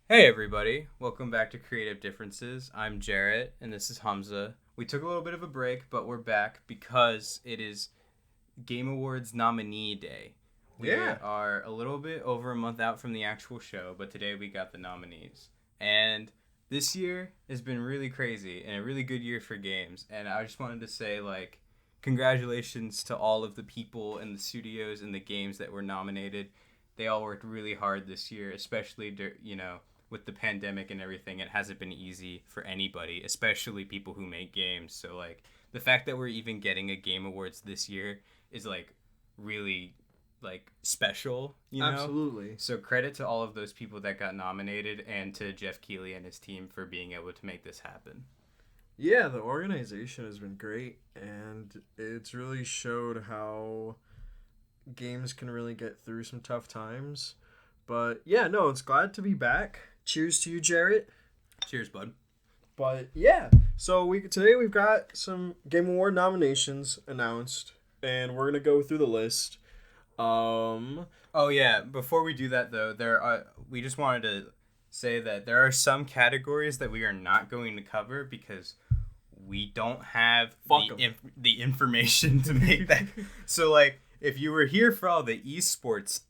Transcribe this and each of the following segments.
Hey everybody, welcome back to Creative Differences. I'm Jarrett and this is Humza. We took a little bit of a break, but we're back because it is Game Awards Nominee Day. We Yeah. are a little bit over a month out from the actual show, but today we got the nominees. And this year has been really crazy and a really good year for games. And I just wanted to say, congratulations to all of the people in the studios and the games that were nominated. They all worked really hard this year, especially, with the pandemic and everything. It hasn't been easy for anybody, especially people who make games. So, the fact that we're even getting a Game Awards this year is, really special, Absolutely. So credit to all of those people that got nominated and to Jeff Keighley and his team for being able to make this happen. Yeah, the organization has been great, and it's really showed how games can really get through some tough times. But yeah, no, it's glad to be back. Cheers to you, Jarrett. Cheers, bud. But yeah, so today we've got some Game Award nominations announced, and we're gonna go through the list. Oh yeah, before we do that though, we just wanted to say that there are some categories that we are not going to cover because we don't have the information to make that. So if you were here for all the esports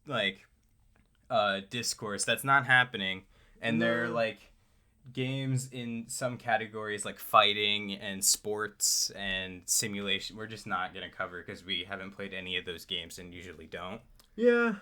discourse, that's not happening. And No. there are games in some categories like fighting and sports and simulation we're just not going to cover because we haven't played any of those games and usually don't. Yeah,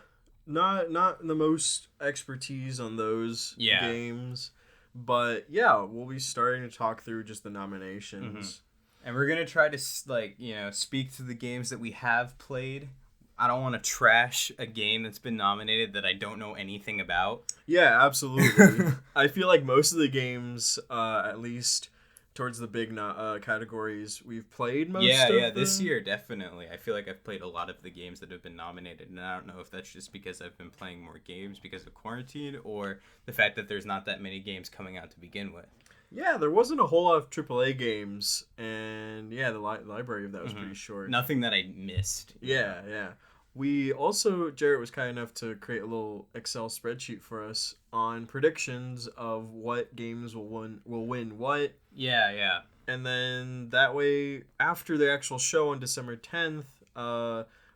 not the most expertise on those games, but yeah, we'll be starting to talk through just the nominations. Mm-hmm. And we're going to try to speak to the games that we have played. I don't want to trash a game that's been nominated that I don't know anything about. Yeah, absolutely. I feel like most of the games, at least towards the big categories, we've played most of them. Yeah, this year, definitely. I feel like I've played a lot of the games that have been nominated, and I don't know if that's just because I've been playing more games because of quarantine or the fact that there's not that many games coming out to begin with. Yeah, there wasn't a whole lot of AAA games, and yeah, the library of that was pretty short. Nothing that I missed. Yeah. We also, Jarrett was kind enough to create a little Excel spreadsheet for us on predictions of what games will win what. Yeah. And then that way, after the actual show on December 10th,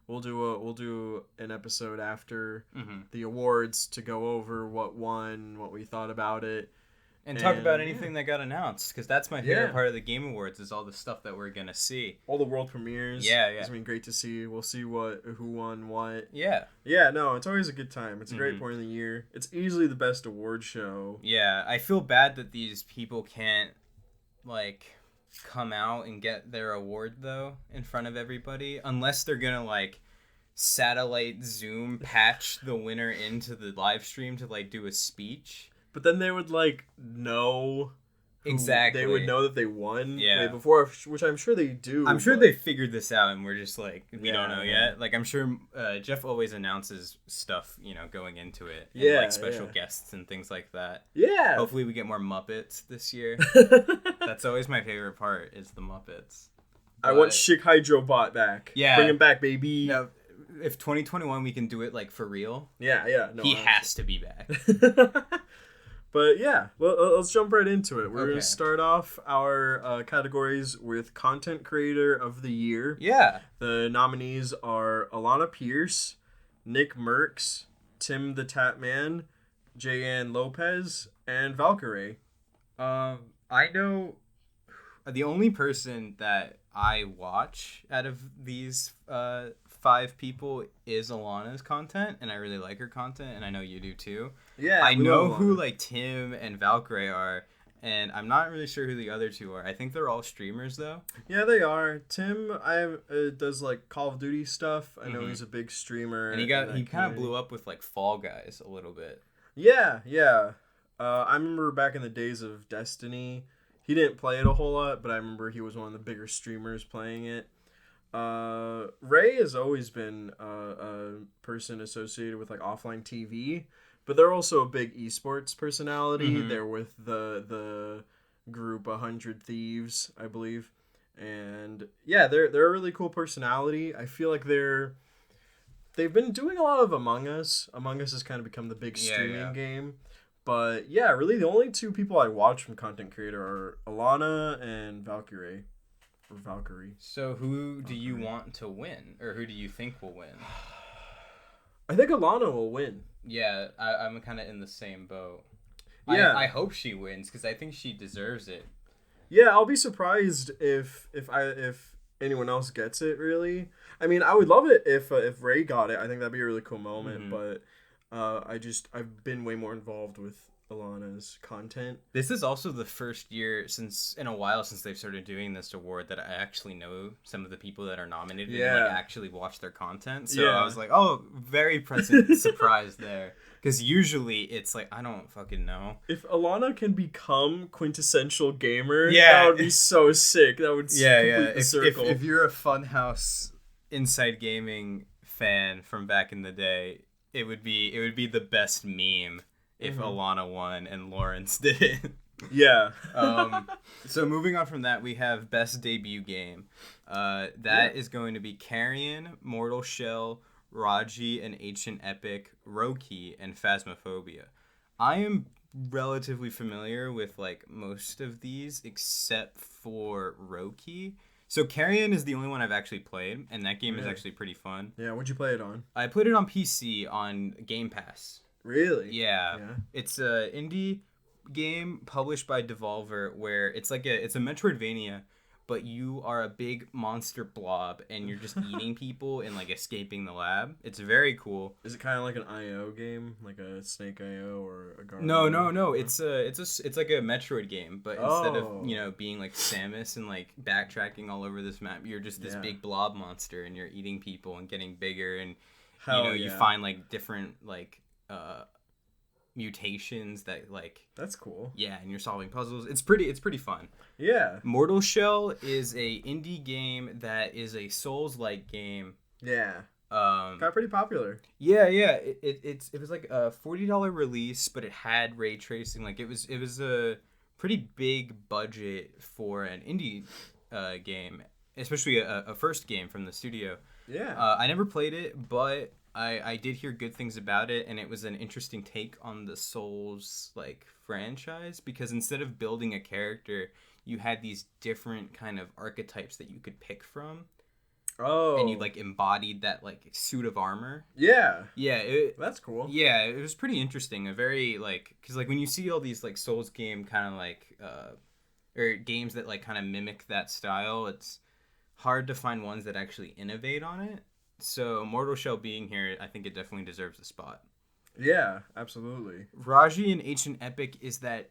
we'll do an episode after the awards to go over what won, what we thought about it. And talk about anything that got announced, because that's my favorite part of the Game Awards is all the stuff that we're gonna see. All the world premieres. Yeah. It's been great to see. We'll see who won what. Yeah. Yeah, no, it's always a good time. It's a great point of the year. It's easily the best award show. Yeah, I feel bad that these people can't, come out and get their award, though, in front of everybody, unless they're gonna, satellite Zoom patch the winner into the live stream to, do a speech. But then they would know exactly. They would know that they won before, which I'm sure they do. I'm sure they figured this out, and we're just we don't know yet. I'm sure Jeff always announces stuff, going into it. And, special guests and things like that. Yeah. Hopefully we get more Muppets this year. That's always my favorite part is the Muppets. I want Chick Hydrobot back. Yeah. Bring him back, baby. No, if 2021 we can do it for real. Yeah. No, he has to be back. But yeah, well, let's jump right into it. We're going to start off our categories with Content Creator of the Year. Yeah. The nominees are Alana Pierce, Nick Merckx, Tim the Tatman, Jayan Lopez, and Valkyrie. I know the only person that I watch out of these 5 people is Alana's content, and I really like her content, and I know you do too. Yeah, I know who Tim and Valkyrie are, and I'm not really sure who the other 2 are. I think they're all streamers though. Yeah, they are. Tim, does Call of Duty stuff. I know he's a big streamer, and he kind of blew up with Fall Guys a little bit. Yeah. I remember back in the days of Destiny, he didn't play it a whole lot, but I remember he was one of the bigger streamers playing it. Ray has always been a person associated with offline TV, but they're also a big esports personality. They're with the group 100 Thieves, I believe, and yeah, they're a really cool personality. I feel like they've been doing a lot of Among Us. Among Us has kind of become the big streaming game. But yeah, really the only two people I watch from content creator are Alana and Valkyrie. Or Valkyrie. So who do you want to win? Or who do you think will win? I think Alana will win. Yeah, I'm kind of in the same boat. Yeah. I hope she wins because I think she deserves it. Yeah, I'll be surprised if anyone else gets it. Really, I mean, I would love it if Ray got it. I think that'd be a really cool moment. But I've been way more involved with Alana's content. This is also the first year in a while since they've started doing this award that I actually know some of the people that are nominated and like actually watch their content. So I was like, oh, very present surprise there. Because usually it's like, I don't fucking know. If Alana can become quintessential gamer, that would be so sick. That would complete the circle. If you're a Funhouse Inside Gaming fan from back in the day, it would be the best meme if Alana won and Lawrence did it. Yeah. So moving on from that, we have Best Debut Game. That is going to be Carrion, Mortal Shell, Raji, and Ancient Epic, Roki, and Phasmophobia. I am relatively familiar with like most of these except for Roki. So Carrion is the only one I've actually played, and that game is actually pretty fun. Yeah, what'd you play it on? I played it on PC on Game Pass. Really? Yeah. It's a indie game published by Devolver where it's a Metroidvania, but you are a big monster blob and you're just eating people and like escaping the lab. It's very cool. Is it kind of like an IO game, like a Snake IO or a Garden? No. It's like a Metroid game, but instead of being like Samus and like backtracking all over this map, you're just this big blob monster and you're eating people and getting bigger and you find like different like mutations that like that's cool. Yeah, and you're solving puzzles. It's pretty fun. Yeah. Mortal Shell is a indie game that is a Souls-like game. Yeah. Got pretty popular. Yeah. It was like a $40 release, but it had ray tracing. Like it was a pretty big budget for an indie game, especially a first game from the studio. Yeah. I never played it, but I did hear good things about it, and it was an interesting take on the Souls like franchise because instead of building a character, you had these different kind of archetypes that you could pick from. Oh. And you like embodied that like suit of armor. Yeah. Yeah. That's cool. Yeah, it was pretty interesting. A very like, because like when you see all these like Souls game kind of like or games that like kind of mimic that style, it's hard to find ones that actually innovate on it. So Mortal Shell being here, I think it definitely deserves a spot. Yeah, absolutely. Raji and Ancient Epic is that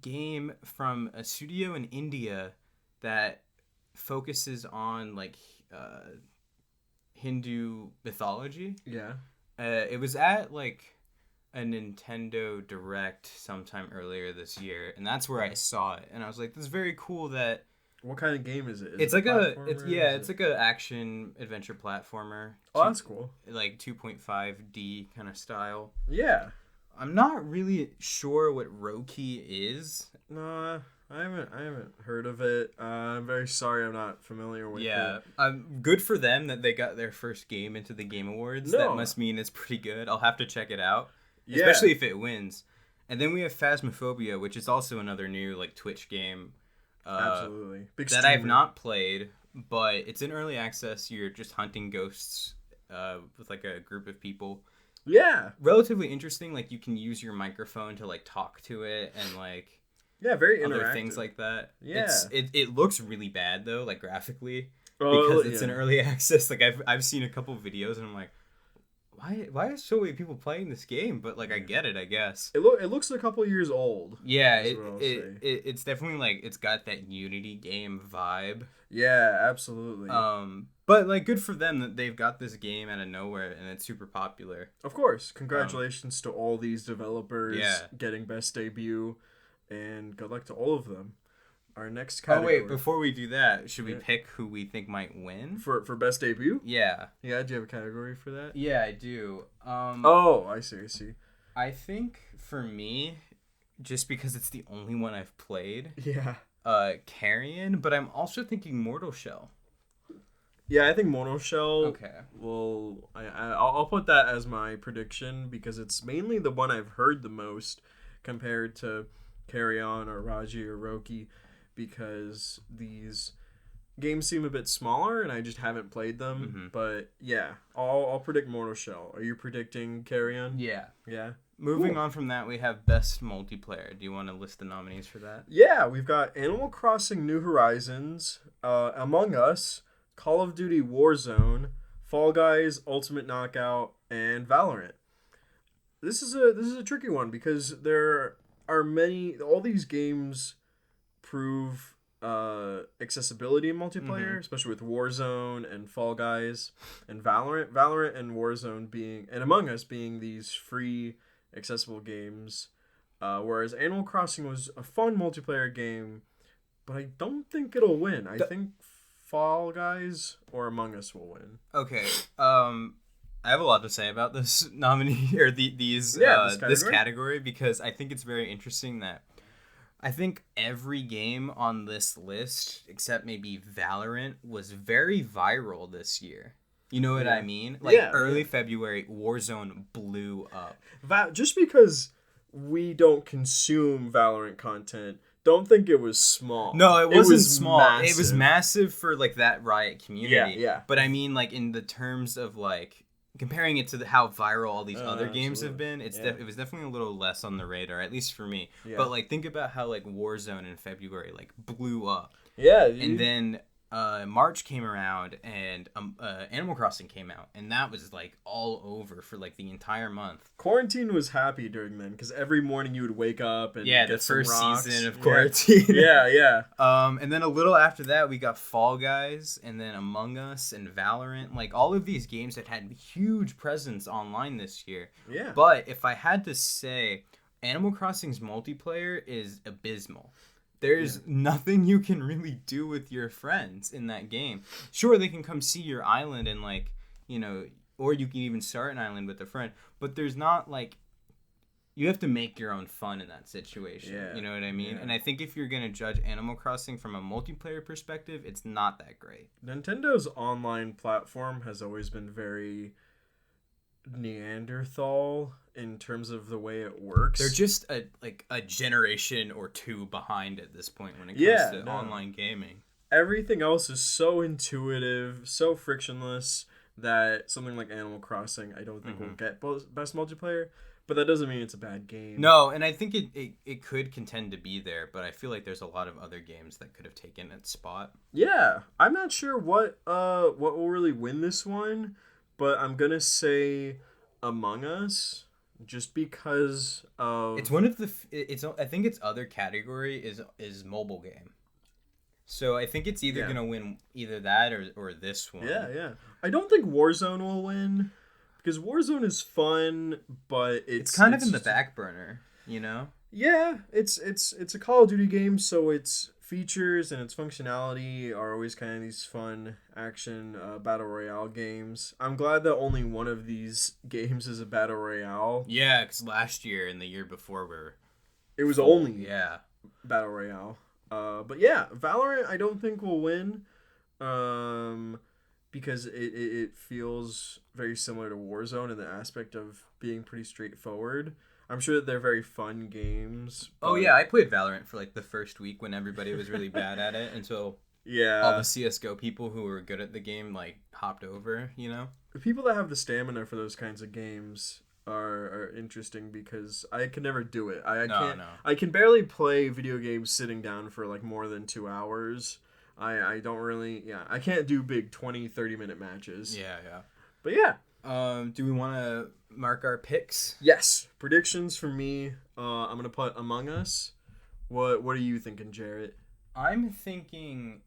game from a studio in India that focuses on like Hindu mythology. Yeah. It was at like a Nintendo Direct sometime earlier this year, and that's where I saw it, and I was like, "This is very cool." That. What kind of game is it? It's like it's like a action adventure platformer. Oh, that's cool. Like 2.5D kind of style. Yeah. I'm not really sure what Roki is. No, I haven't heard of it. I'm very sorry, I'm not familiar with it. Yeah, good for them that they got their first game into the Game Awards. No. That must mean it's pretty good. I'll have to check it out, especially if it wins. And then we have Phasmophobia, which is also another new like Twitch game. Absolutely. That I've not played, but it's in early access. You're just hunting ghosts with like a group of people. Yeah. Relatively interesting. Like you can use your microphone to like talk to it and like very interactive. Other things like that. Yeah. It looks really bad though, like graphically, because it's in early access. Like I've seen a couple videos and I'm like, why are so many people playing this game? But like I get it, I guess. It looks a couple years old. Yeah, it's definitely like it's got that Unity game vibe. Yeah, absolutely. But like good for them that they've got this game out of nowhere and it's super popular. Of course, congratulations to all these developers getting best debut, and good luck to all of them. Our next category. Oh wait, before we do that, should we pick who we think might win? For best debut? Yeah. Yeah, do you have a category for that? Yeah, I do. I see. I think for me, just because it's the only one I've played. Yeah. Carrion, but I'm also thinking Mortal Shell. Yeah, I think Mortal Shell. Okay. I'll put that as my prediction because it's mainly the one I've heard the most. compared to Carry On or Raji or Roki, because these games seem a bit smaller and I just haven't played them. Mm-hmm. But yeah, I'll predict Mortal Shell. Are you predicting Carry On? Yeah. Yeah. Moving on from that, we have Best Multiplayer. Do you want to list the nominees for that? Yeah, we've got Animal Crossing New Horizons, Among Us, Call of Duty Warzone, Fall Guys, Ultimate Knockout, and Valorant. This is a tricky one because there are many. All these games prove accessibility in multiplayer, especially with Warzone and Fall Guys and Valorant. Valorant and Warzone being and Among Us being these free accessible games, whereas Animal Crossing was a fun multiplayer game, but I don't think it'll win. I think Fall Guys or Among Us will win. Okay. I have a lot to say about this nominee or this category because I think it's very interesting that I think every game on this list, except maybe Valorant, was very viral this year. You know what I mean? Early February, Warzone blew up. Just because we don't consume Valorant content, don't think it was small. No, it wasn't small. Massive. It was massive for like that Riot community. Yeah. But I mean, like in the terms of like comparing it to how viral all these other games have been, it was definitely a little less on the radar, at least for me. Yeah. But like think about how like Warzone in February like blew up. Yeah. And then March came around and Animal Crossing came out, and that was like all over for like the entire month. Quarantine was happy during then because every morning you would wake up and get the first some rocks. season of Quarantine. Yeah. And then a little after that we got Fall Guys, and then Among Us and Valorant. Like all of these games that had huge presence online this year. Yeah. But if I had to say, Animal Crossing's multiplayer is abysmal. There's nothing you can really do with your friends in that game. Sure, they can come see your island and like, you know, or you can even start an island with a friend, but there's not like, you have to make your own fun in that situation. Yeah. You know what I mean? Yeah. And I think if you're going to judge Animal Crossing from a multiplayer perspective, it's not that great. Nintendo's online platform has always been very Neanderthal in terms of the way it works. They're just a generation or two behind at this point when it comes to online gaming. Everything else is so intuitive, so frictionless that something like Animal Crossing I don't think will get best multiplayer, but that doesn't mean it's a bad game. No, and I think it could contend to be there, but I feel like there's a lot of other games that could have taken its spot. Yeah, I'm not sure what will really win this one, but I'm gonna say Among Us, just because of it's one of the I think its other category is mobile game, so I think it's either gonna win either that or this one. Yeah. I don't think Warzone will win because Warzone is fun, but it's kind of in the back burner, you know. Yeah, it's a Call of Duty game, so its features and its functionality are always kind of these fun action battle royale games. I'm glad that only one of these games is a battle royale. Yeah, because last year and the year before it was only battle royale. But yeah, Valorant I don't think will win, because it feels very similar to Warzone in the aspect of being pretty straightforward. I'm sure that they're very fun games. Oh yeah, I played Valorant for like the first week when everybody was really bad at it until all the CS:GO people who were good at the game like hopped over, you know? The people that have the stamina for those kinds of games are interesting because I can never do it. I can barely play video games sitting down for like more than 2 hours. I don't really I can't do big 20-30 minute matches. Yeah. But yeah. Do we want to mark our picks? Yes. Predictions for me. I'm gonna put Among Us. What are you thinking, Jarrett? I'm thinking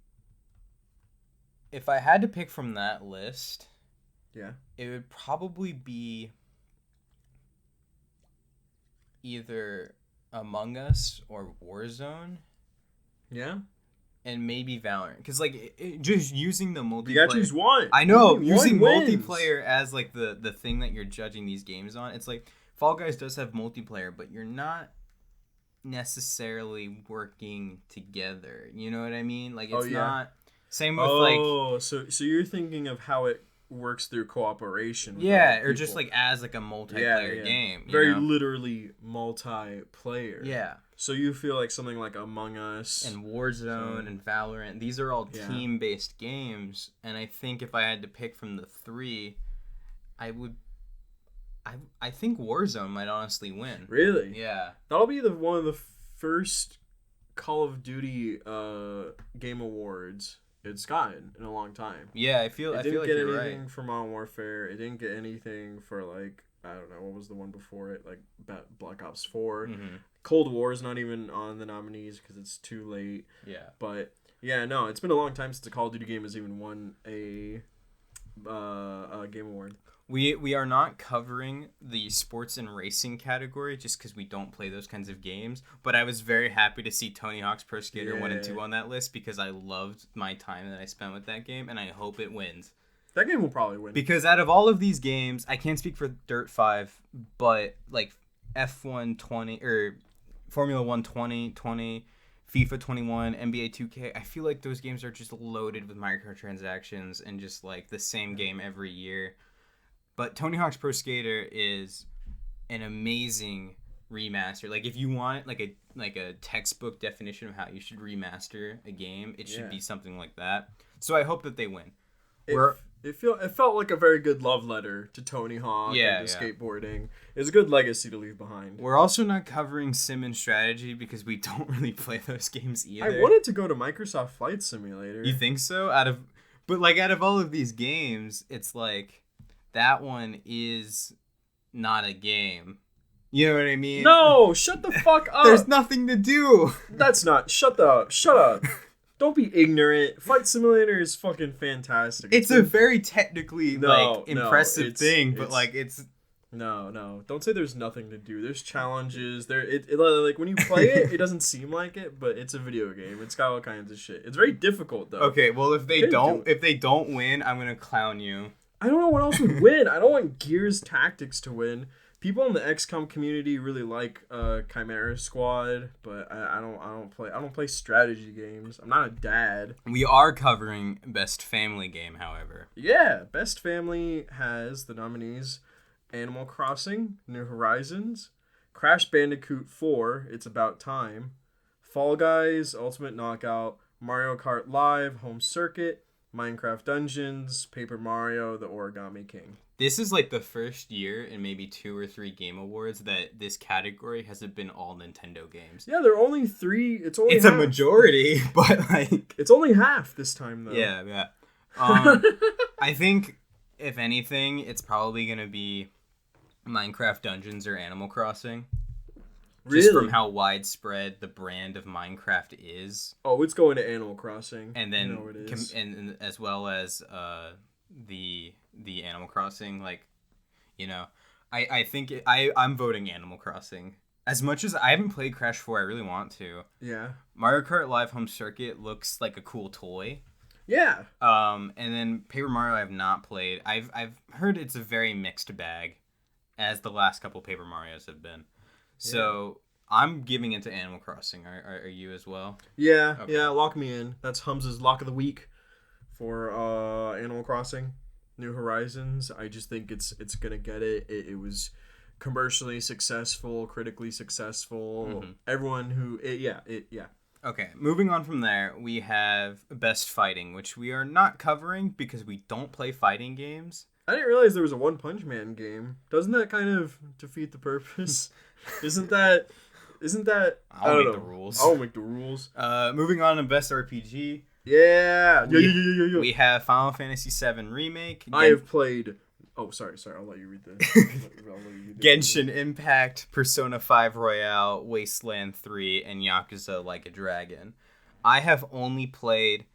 if I had to pick from that list, it would probably be either Among Us or Warzone. Yeah. And maybe Valorant, because like just using the multiplayer. You gotta choose one. I know, using multiplayer as like the thing that you're judging these games on. It's like Fall Guys does have multiplayer, but you're not necessarily working together. You know what I mean? Like it's not same with like. Oh, so you're thinking of how it works through cooperation with Yeah, other or just people. like as like a multiplayer Yeah. game. Very know? literally multiplayer. Yeah. So you feel like something like Among Us And Warzone and Valorant, these are all team-based games, and I think if I had to pick from the three, I would. I think Warzone might honestly win. Really? Yeah. That'll be one of the first Call of Duty Game Awards it's gotten in a long time. Yeah, I feel like you're right. It didn't get anything for Modern Warfare. It didn't get anything for like I don't know what was the one before it, like Black Ops 4. Mm-hmm. Cold War is not even on the nominees because it's too late. Yeah. But yeah, no, it's been a long time since a Call of Duty game has even won a Game Award. We are not covering the sports and racing category just because we don't play those kinds of games. But I was very happy to see Tony Hawk's Pro Skater 1 and 2 on that list because I loved my time that I spent with that game, and I hope it wins. That game will probably win. Because out of all of these games, I can't speak for Dirt 5, but like F1 20 or Formula 1 2020, FIFA 21, NBA 2K, I feel like those games are just loaded with microtransactions and just like the same game every year. But Tony Hawk's Pro Skater is an amazing remaster. Like if you want like a textbook definition of how you should remaster a game, it should be something like that. So I hope that they win. It felt like a very good love letter to Tony Hawk and to skateboarding. It's a good legacy to leave behind. We're also not covering Sim and Strategy because we don't really play those games either. I wanted to go to Microsoft Flight Simulator. You think so? Out of all of these games, it's like that one is not a game. You know what I mean? No, shut the fuck up. There's nothing to do. That's not. Shut up. Don't be ignorant. Flight Simulator is fucking fantastic. It's a very technically impressive thing, but like it's no. Don't say there's nothing to do. There's challenges. Like when you play it, it doesn't seem like it, but it's a video game. It's got all kinds of shit. It's very difficult though. Okay, well if they don't win, I'm gonna clown you. I don't know what else would win. I don't want Gears Tactics to win. People in the XCOM community really like Chimera Squad, but I don't play strategy games. I'm not a dad. We are covering Best Family Game, however. Yeah, Best Family has the nominees: Animal Crossing, New Horizons, Crash Bandicoot 4, It's About Time, Fall Guys, Ultimate Knockout, Mario Kart Live, Home Circuit, Minecraft Dungeons, Paper Mario, The Origami King. This is like the first year in maybe 2 or 3 Game Awards that this category hasn't been all Nintendo games. Yeah, there are only 3. It's half. A majority, but like it's only half this time though. Yeah. I think if anything, it's probably gonna be Minecraft Dungeons or Animal Crossing. Really? Just from how widespread the brand of Minecraft is. Oh, it's going to Animal Crossing. And then, and as well as the Animal Crossing, like, you know, I think I'm voting Animal Crossing. As much as I haven't played Crash 4, I really want to. Yeah. Mario Kart Live Home Circuit looks like a cool toy. Yeah. And then Paper Mario I have not played. I've heard it's a very mixed bag, as the last couple Paper Marios have been. So I'm giving it to Animal Crossing. Are you as well? Yeah, okay. Yeah. Lock me in. That's Humza's lock of the week for Animal Crossing, New Horizons. I just think it's gonna get it. It was commercially successful, critically successful. Mm-hmm. Everyone who yeah. Okay, moving on from there, we have Best Fighting, which we are not covering because we don't play fighting games. I didn't realize there was a One Punch Man game. Doesn't that kind of defeat the purpose? Isn't that? I'll make the rules. I'll make the rules. Moving on to Best RPG. Yeah. We have Final Fantasy VII Remake. I have played. Oh, sorry. I'll let you read the. Genshin Impact, Persona 5 Royale, Wasteland 3, and Yakuza Like a Dragon. I have only played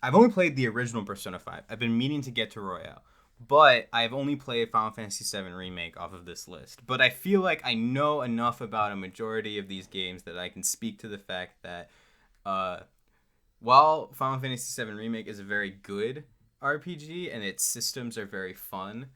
I've only played the original Persona 5. I've been meaning to get to Royale, but I've only played Final Fantasy VII Remake off of this list. But I feel like I know enough about a majority of these games that I can speak to the fact that while Final Fantasy VII Remake is a very good RPG and its systems are very fun,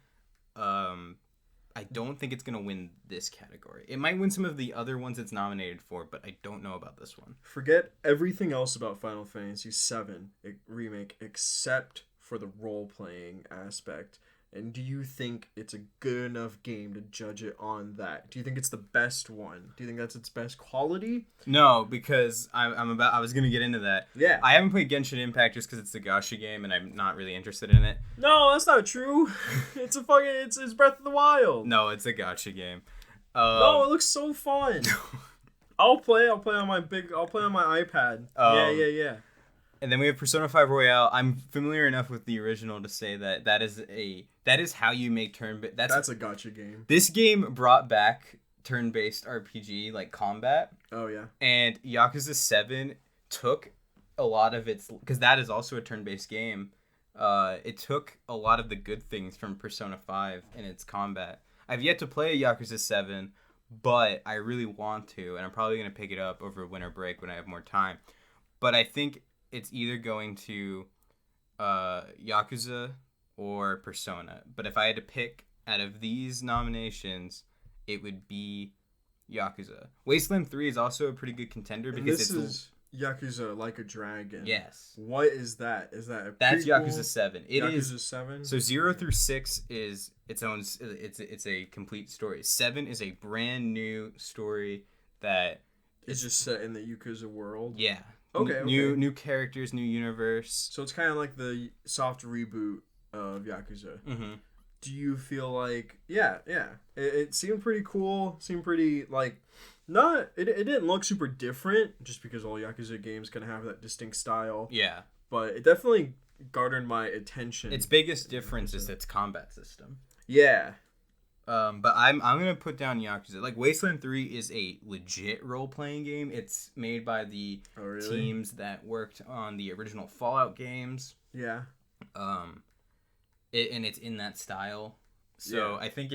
I don't think it's going to win this category. It might win some of the other ones it's nominated for, but I don't know about this one. Forget everything else about Final Fantasy VII Remake except for for the role-playing aspect. And do you think it's a good enough game to judge it on that? Do you think it's the best one? Do you think that's its best quality? No, because I was gonna get into that. Yeah. I haven't played Genshin Impact just because it's the gacha game and I'm not really interested in it. No, that's not true. It's Breath of the Wild. No, it's a gacha game. No, it looks so fun. I'll play on my iPad. Yeah. And then we have Persona 5 Royale. I'm familiar enough with the original to say that is how you make turn-based. That's a gacha game. This game brought back turn-based RPG like combat. Oh yeah. And Yakuza 7 took a lot of its, because that is also a turn-based game. It took a lot of the good things from Persona 5 in its combat. I've yet to play Yakuza 7, but I really want to, and I'm probably going to pick it up over winter break when I have more time. But I think it's either going to Yakuza or Persona. But if I had to pick out of these nominations, it would be Yakuza. Wasteland 3 is also a pretty good contender because this is Yakuza Like a Dragon. Yes. What is that? Is that a prequel? That's Yakuza 7. Yakuza 7? So 0 through 6 is its own, it's a complete story. 7 is a brand new story that is just set in the Yakuza world. Yeah. Okay. New characters, new universe. So it's kind of like the soft reboot of Yakuza. Mm-hmm. Do you feel like it seemed pretty cool, seemed pretty like it didn't look super different just because all Yakuza games kind of have that distinct style. Yeah. But it definitely garnered my attention. Its biggest difference is its combat system. Yeah. But I'm gonna put down Yakuza. Like Wasteland 3 is a legit role playing game. It's made by the teams that worked on the original Fallout games. Yeah. And it's in that style. So yeah. I think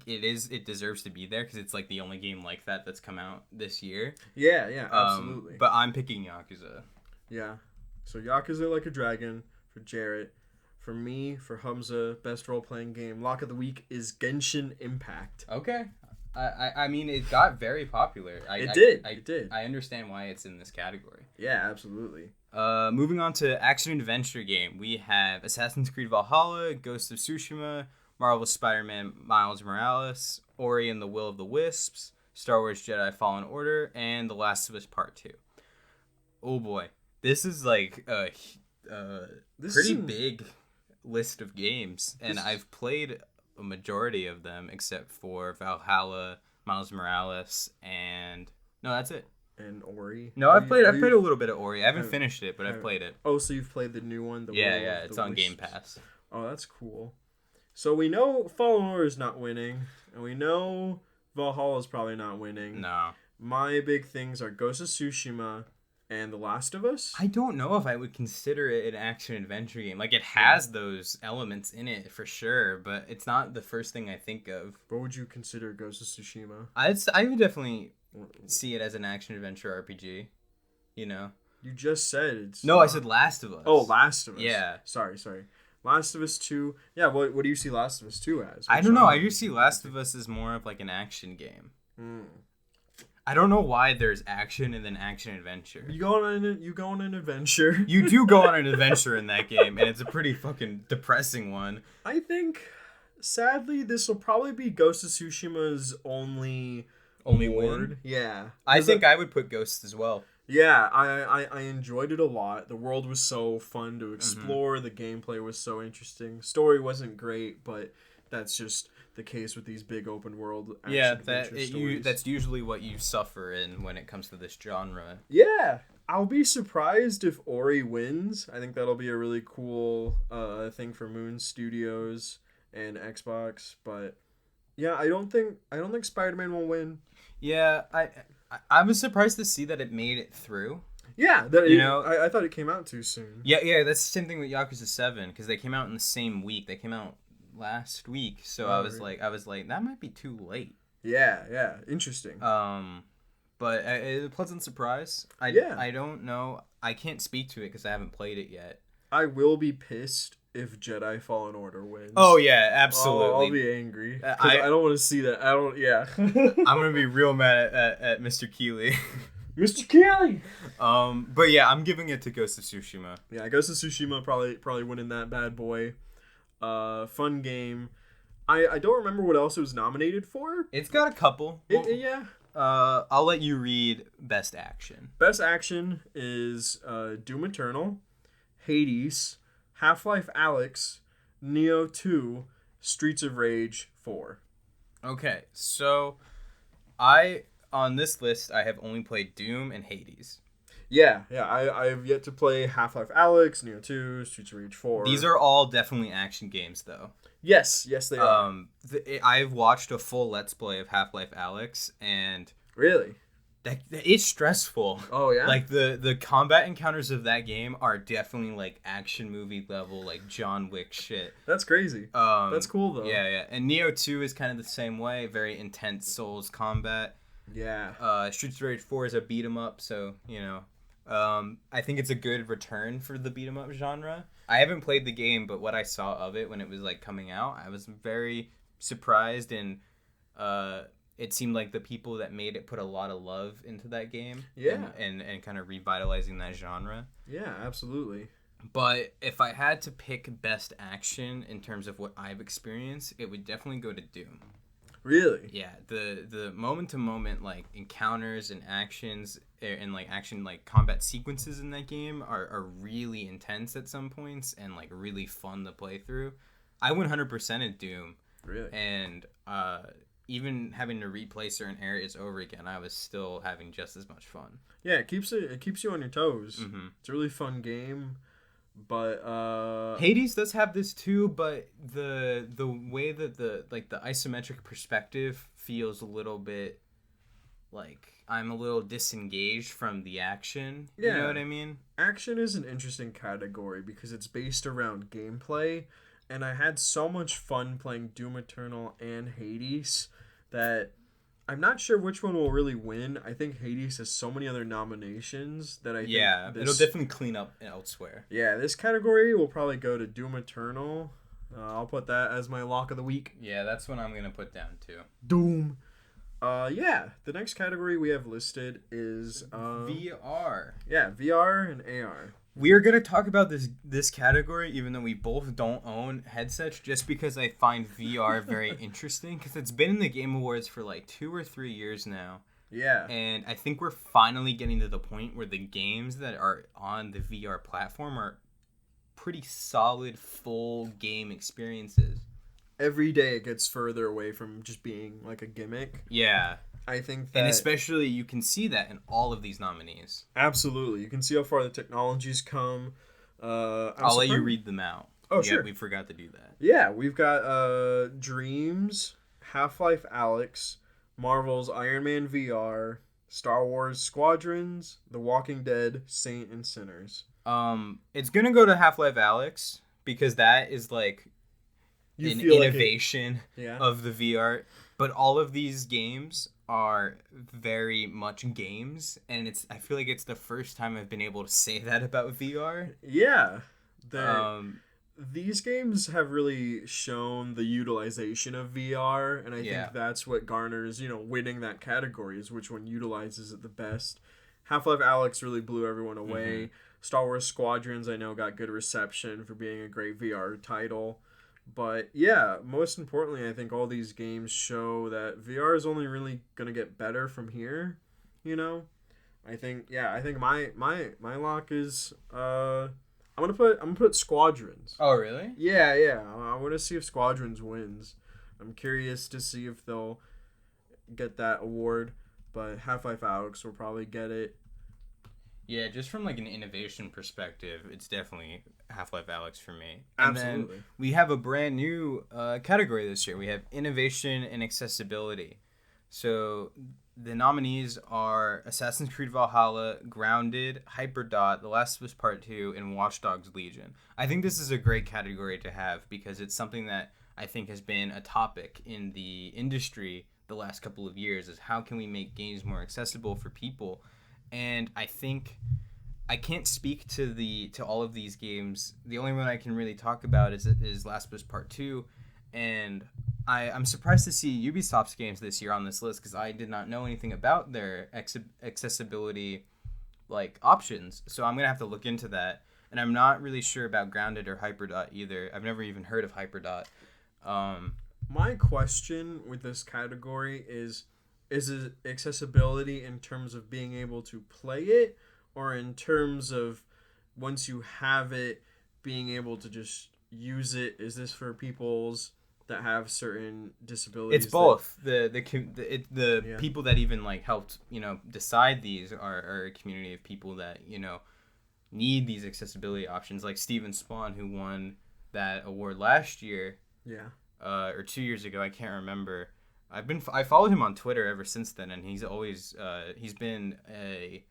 it deserves to be there because it's like the only game like that that's come out this year. Yeah, absolutely. But I'm picking Yakuza. Yeah. So Yakuza Like a Dragon for Jarrett. For me, for Humza, best role-playing game, lock of the week is Genshin Impact. Okay. I mean, it got very popular. It did. I understand why it's in this category. Yeah, absolutely. Moving on to action-adventure game, we have Assassin's Creed Valhalla, Ghost of Tsushima, Marvel's Spider-Man Miles Morales, Ori and the Will of the Wisps, Star Wars Jedi Fallen Order, and The Last of Us Part 2. Oh boy. This is like a pretty big list of games, and I've played a majority of them except for Valhalla, Miles Morales, and no, that's it. And Ori. No, I've played a little bit of Ori. I haven't finished it, but I've played it. Oh, so you've played the new one? Yeah, it's on Game Pass. Oh, that's cool. So we know Fallen Order is not winning, and we know Valhalla is probably not winning. No. My big things are Ghost of Tsushima and The Last of Us. I don't know if I would consider it an action-adventure game. Like, it has those elements in it for sure, but it's not the first thing I think of. What would you consider Ghost of Tsushima? I would definitely see it as an action-adventure RPG, you know? You just said it's... No, I said Last of Us. Oh, Last of Us. Yeah. Sorry. Last of Us 2. Yeah, what do you see Last of Us 2 as? I don't know. I do see Last of Us as more of like an action game. I don't know why there's action and then action-adventure. You go on an adventure. You do go on an adventure in that game, and it's a pretty fucking depressing one. I think, sadly, this will probably be Ghost of Tsushima's only win. Yeah. I think I would put Ghost as well. Yeah, I enjoyed it a lot. The world was so fun to explore. The gameplay was so interesting. Story wasn't great, but that's just the case with these big open world action stories. That's usually what you suffer in when it comes to this genre. Yeah. I'll be surprised if Ori wins. I think that'll be a really cool thing for Moon Studios and Xbox, but yeah, I don't think Spider-Man will win. Yeah, I was surprised to see that it made it through. Yeah, I thought it came out too soon. Yeah, that's the same thing with Yakuza 7 because they came out in the same week. They came out last week, so I was like that might be too late. Yeah, interesting. But a pleasant surprise. I don't know. I can't speak to it because I haven't played it yet. I will be pissed if Jedi Fallen Order wins. Oh yeah, absolutely. I'll be angry. I don't want to see that. Yeah. I'm gonna be real mad at Mr. Keeley. Mr. Kelly. But yeah, I'm giving it to Ghost of Tsushima. Yeah, Ghost of Tsushima probably winning that bad boy. Fun game. I don't remember what else it was nominated for. It's got a couple. Yeah. I'll let you read Best Action. Best Action is Doom Eternal, Hades, Half-Life Alyx, Neo 2, Streets of Rage 4. Okay, so on this list, I have only played Doom and Hades. Yeah, I have yet to play Half-Life Alyx, Neo 2, Streets of Rage 4. These are all definitely action games, though. Yes, they are. I've watched a full Let's Play of Half-Life Alyx, and... Really? It's stressful. Oh, yeah? Like, the combat encounters of that game are definitely, like, action movie level, like, John Wick shit. That's crazy. That's cool, though. Yeah. And Neo 2 is kind of the same way. Very intense Souls combat. Yeah. Streets of Rage 4 is a beat-em-up, so, you know... I think it's a good return for the beat 'em up genre. I haven't played the game, but what I saw of it when it was like coming out, I was very surprised, and it seemed like the people that made it put a lot of love into that game. Yeah. And kind of revitalizing that genre. Yeah, absolutely. But if I had to pick best action in terms of what I've experienced, it would definitely go to Doom. Really? Yeah, the moment to moment like encounters and actions and like action like combat sequences in that game are really intense at some points and like really fun to play through. I 100% at Doom. Really? And even having to replay certain areas over again, I was still having just as much fun. Yeah, it keeps you on your toes. Mm-hmm. It's a really fun game. But Hades does have this too, but the way that the isometric perspective feels a little bit like I'm a little disengaged from the action. Yeah. You know what I mean? Action is an interesting category because it's based around gameplay, and I had so much fun playing Doom Eternal and Hades that I'm not sure which one will really win. I think Hades has so many other nominations that I think it'll definitely clean up elsewhere. Yeah, this category will probably go to Doom Eternal. I'll put that as my lock of the week. Yeah, that's what I'm going to put down too. Doom. Yeah, the next category we have listed is VR. Yeah, VR and AR. We are going to talk about this category even though we both don't own headsets, just because I find VR very interesting, because it's been in the Game Awards for like 2 or 3 years now. Yeah. And I think we're finally getting to the point where the games that are on the VR platform are pretty solid full game experiences. Every day it gets further away from just being like a gimmick. Yeah. I think that... And especially you can see that in all of these nominees. Absolutely. You can see how far the technology's come. I'll let you read them out. Oh, sure. We forgot to do that. Yeah, we've got Dreams, Half-Life Alyx, Marvel's Iron Man VR, Star Wars Squadrons, The Walking Dead, Saint and Sinners. It's going to go to Half-Life Alyx because that is like an innovation of the VR. But all of these games are very much games, and I feel like it's the first time I've been able to say that about VR. Yeah. These games have really shown the utilization of VR, and I think that's what garners, winning that category, is which one utilizes it the best. Half-Life Alyx really blew everyone away. Mm-hmm. Star Wars Squadrons, I know, got good reception for being a great VR title. But yeah, most importantly, I think all these games show that VR is only really gonna get better from here. I think my lock is I'm gonna put Squadrons. Oh really? Yeah. I want to see if Squadrons wins. I'm curious to see if they'll get that award. But Half-Life Alyx will probably get it. Yeah, just from like an innovation perspective, it's definitely Half-Life Alyx for me. Absolutely. And then we have a brand new category this year. We have innovation and accessibility. So the nominees are Assassin's Creed Valhalla, Grounded, Hyperdot, The Last of Us Part 2, and Watch Dogs Legion. I think this is a great category to have because it's something that I think has been a topic in the industry the last couple of years, is how can we make games more accessible for people. And I think I can't speak to all of these games. The only one I can really talk about is Last of Us Part 2, and I'm surprised to see Ubisoft's games this year on this list because I did not know anything about their accessibility like options. So I'm gonna have to look into that. And I'm not really sure about Grounded or Hyperdot either. I've never even heard of Hyperdot. My question with this category is it accessibility in terms of being able to play it, or in terms of once you have it, being able to just use it? Is this for people's that have certain disabilities? It's both. The Yeah. people that even like helped decide these are a community of people that need these accessibility options, like Steven Spawn, who won that award last year. Yeah. Or 2 years ago, I can't remember. I followed him on Twitter ever since then, and he's always he's been a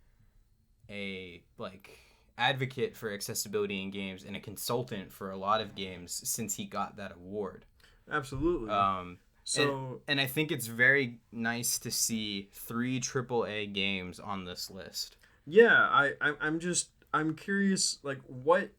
like advocate for accessibility in games and a consultant for a lot of games since he got that award. Absolutely. And I think it's very nice to see 3 AAA games on this list. Yeah, I'm curious, like, what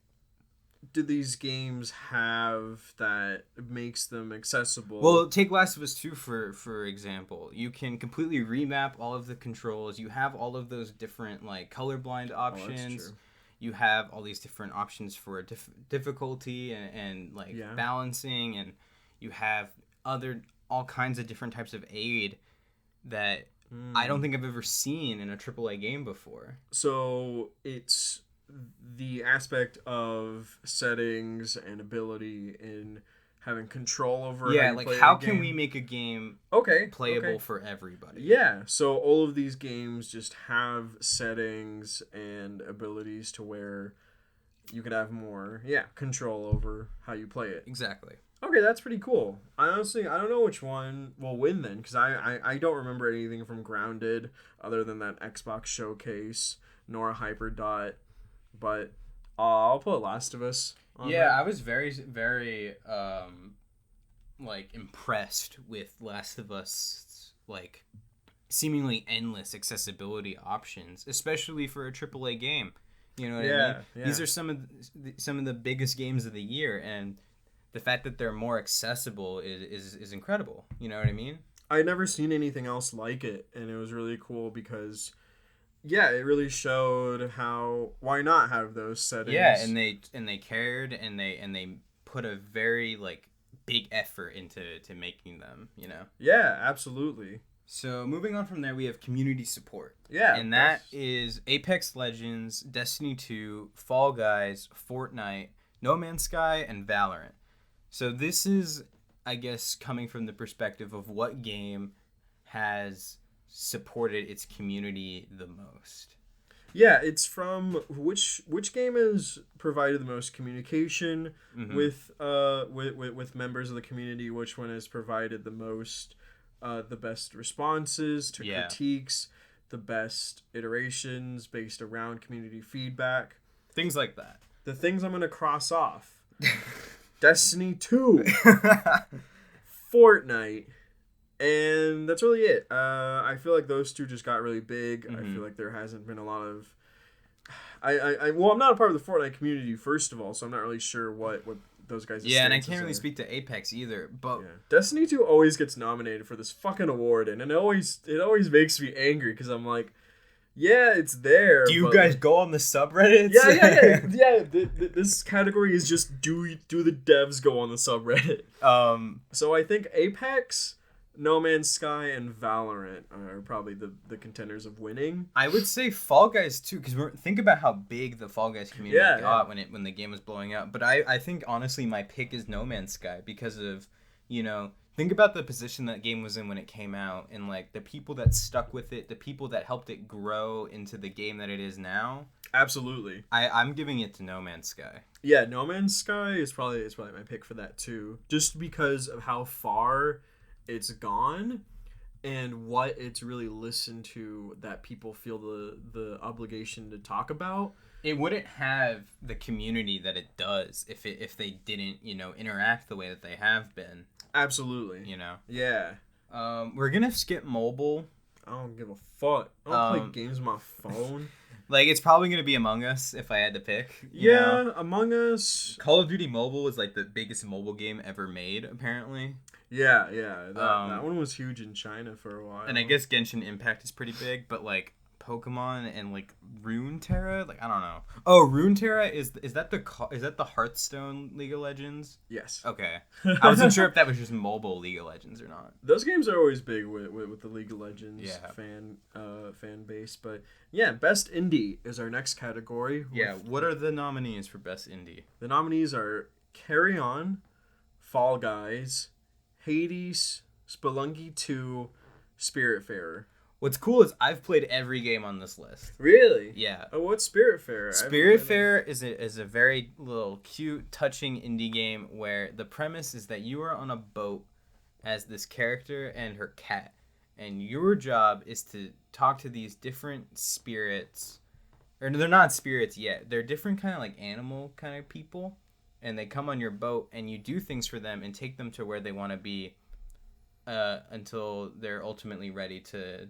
do these games have that makes them accessible? Well, take Last of Us 2 for example. You can completely remap all of the controls. You have all of those different like colorblind options. Oh, that's true. You have all these different options for difficulty and like balancing, and you have all kinds of different types of aid that I don't think I've ever seen in a AAA game before. So it's the aspect of settings and ability in having control over how can we make a game playable for everybody? Yeah, so all of these games just have settings and abilities to where you could have more control over how you play it. Exactly. Okay, that's pretty cool. I don't know which one will win then, because I don't remember anything from Grounded other than that Xbox showcase, nor Hyperdot. But I'll put Last of Us on there. I was very, very like impressed with Last of Us, like seemingly endless accessibility options, especially for a AAA game. You know what I mean? Yeah. These are some of the biggest games of the year, and the fact that they're more accessible is incredible. You know what I mean? I'd never seen anything else like it, and it was really cool because it really showed why not have those settings. Yeah, and they cared, and they put a very like big effort into making them, Yeah, absolutely. So moving on from there, we have community support. Yeah. And that is Apex Legends, Destiny 2, Fall Guys, Fortnite, No Man's Sky, and Valorant. So this is, I guess, coming from the perspective of what game has supported its community the most. Yeah, it's from which game has provided the most communication with members of the community, which one has provided the most the best responses to critiques, the best iterations based around community feedback. Things like that. The things I'm going to cross off. Destiny 2. Fortnite. And that's really it. I feel like those two just got really big. I feel like there hasn't been a lot of... I'm not a part of the Fortnite community, first of all, so I'm not really sure what those guys' and I can't really speak to Apex either, but Destiny 2 always gets nominated for this fucking award, and it always makes me angry because I'm like, yeah, it's there. Do you guys go on the subreddits? Yeah. This category is just do the devs go on the subreddit? So I think Apex, No Man's Sky, and Valorant are probably the contenders of winning. I would say Fall Guys too, because think about how big the Fall Guys community got when the game was blowing up. But I think honestly my pick is No Man's Sky because of, think about the position that game was in when it came out, and like the people that stuck with it, the people that helped it grow into the game that it is now. Absolutely. I'm giving it to No Man's Sky. Yeah, No Man's Sky is probably my pick for that too, just because of how far it's gone and what it's really listened to that people feel the obligation to talk about. It wouldn't have the community that it does if they didn't, interact the way that they have been. Absolutely. Yeah. We're gonna skip mobile. I don't give a fuck. I don't play games on my phone. Like, it's probably gonna be Among Us if I had to pick. You know? Among Us. Call of Duty Mobile was like the biggest mobile game ever made, apparently. Yeah, that one was huge in China for a while. And I guess Genshin Impact is pretty big, but like Pokemon and like Runeterra, like I don't know. Oh, Runeterra is that the Hearthstone League of Legends? Yes. Okay, I wasn't sure if that was just mobile League of Legends or not. Those games are always big with the League of Legends fan base, but yeah, best indie is our next category. Yeah, what are the nominees for best indie? The nominees are Carry On, Fall Guys, Hades, Spelunky 2, Spiritfarer. What's cool is I've played every game on this list. Really? Yeah. Oh, what's Spiritfarer? Spiritfarer is a very little cute, touching indie game where the premise is that you are on a boat as this character and her cat, and your job is to talk to these different spirits, or they're not spirits yet. They're different kind of like animal kind of people, and they come on your boat, and you do things for them and take them to where they want to be, until they're ultimately ready to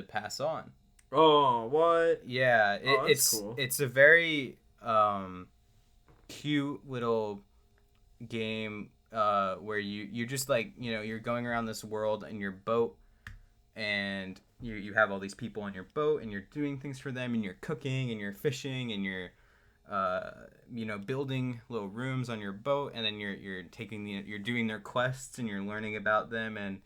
pass on. Oh, what? Yeah, that's cool. It's a very cute little game where you just like, you're going around this world in your boat, and you have all these people on your boat, and you're doing things for them, and you're cooking and you're fishing and you're building little rooms on your boat, and then you're doing their quests and you're learning about them, and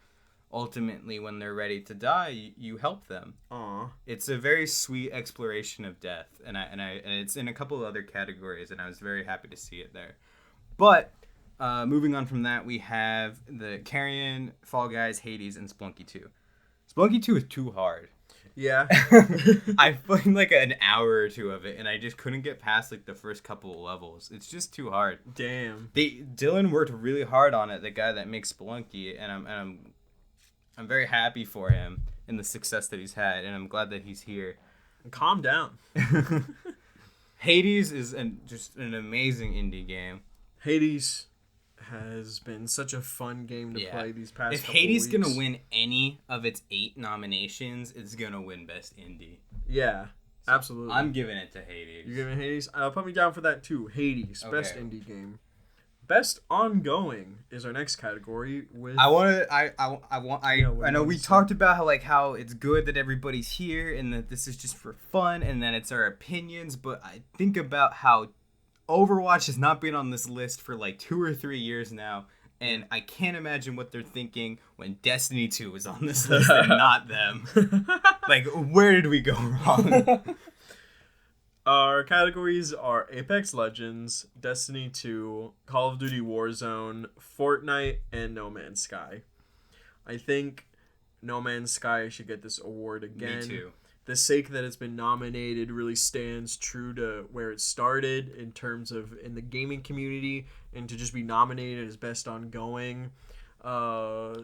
ultimately when they're ready to die, you help them. Aww. It's a very sweet exploration of death, and it's in a couple of other categories, and I was very happy to see it there. But moving on from that, we have the Carrion, Fall Guys, Hades, and Spelunky 2. Spelunky 2 is too hard. Yeah. I played like an hour or two of it, and I just couldn't get past like the first couple of levels. It's just too hard. Damn. Dylan worked really hard on it, the guy that makes Spelunky, and I'm very happy for him and the success that he's had, and I'm glad that he's here. Calm down. Hades is just an amazing indie game. Hades has been such a fun game to play these past If couple Hades weeks. gonna win any of its 8 nominations, it's gonna win Best Indie. Yeah, So absolutely. I'm giving it to Hades. You're giving Hades? Put me down for that too. Hades, Okay. best indie game. Best ongoing is our next category. With I know we talked about how it's good that everybody's here and that this is just for fun and that it's our opinions, but I think about how Overwatch has not been on this list for like 2 or 3 years now, and I can't imagine what they're thinking when Destiny 2 was on this list and not them. Like, where did we go wrong? Our categories are Apex Legends, Destiny 2, Call of Duty Warzone, Fortnite, and No Man's Sky. I think No Man's Sky should get this award again. Me too. The sake that it's been nominated really stands true to where it started in terms of in the gaming community, and to just be nominated as best ongoing. When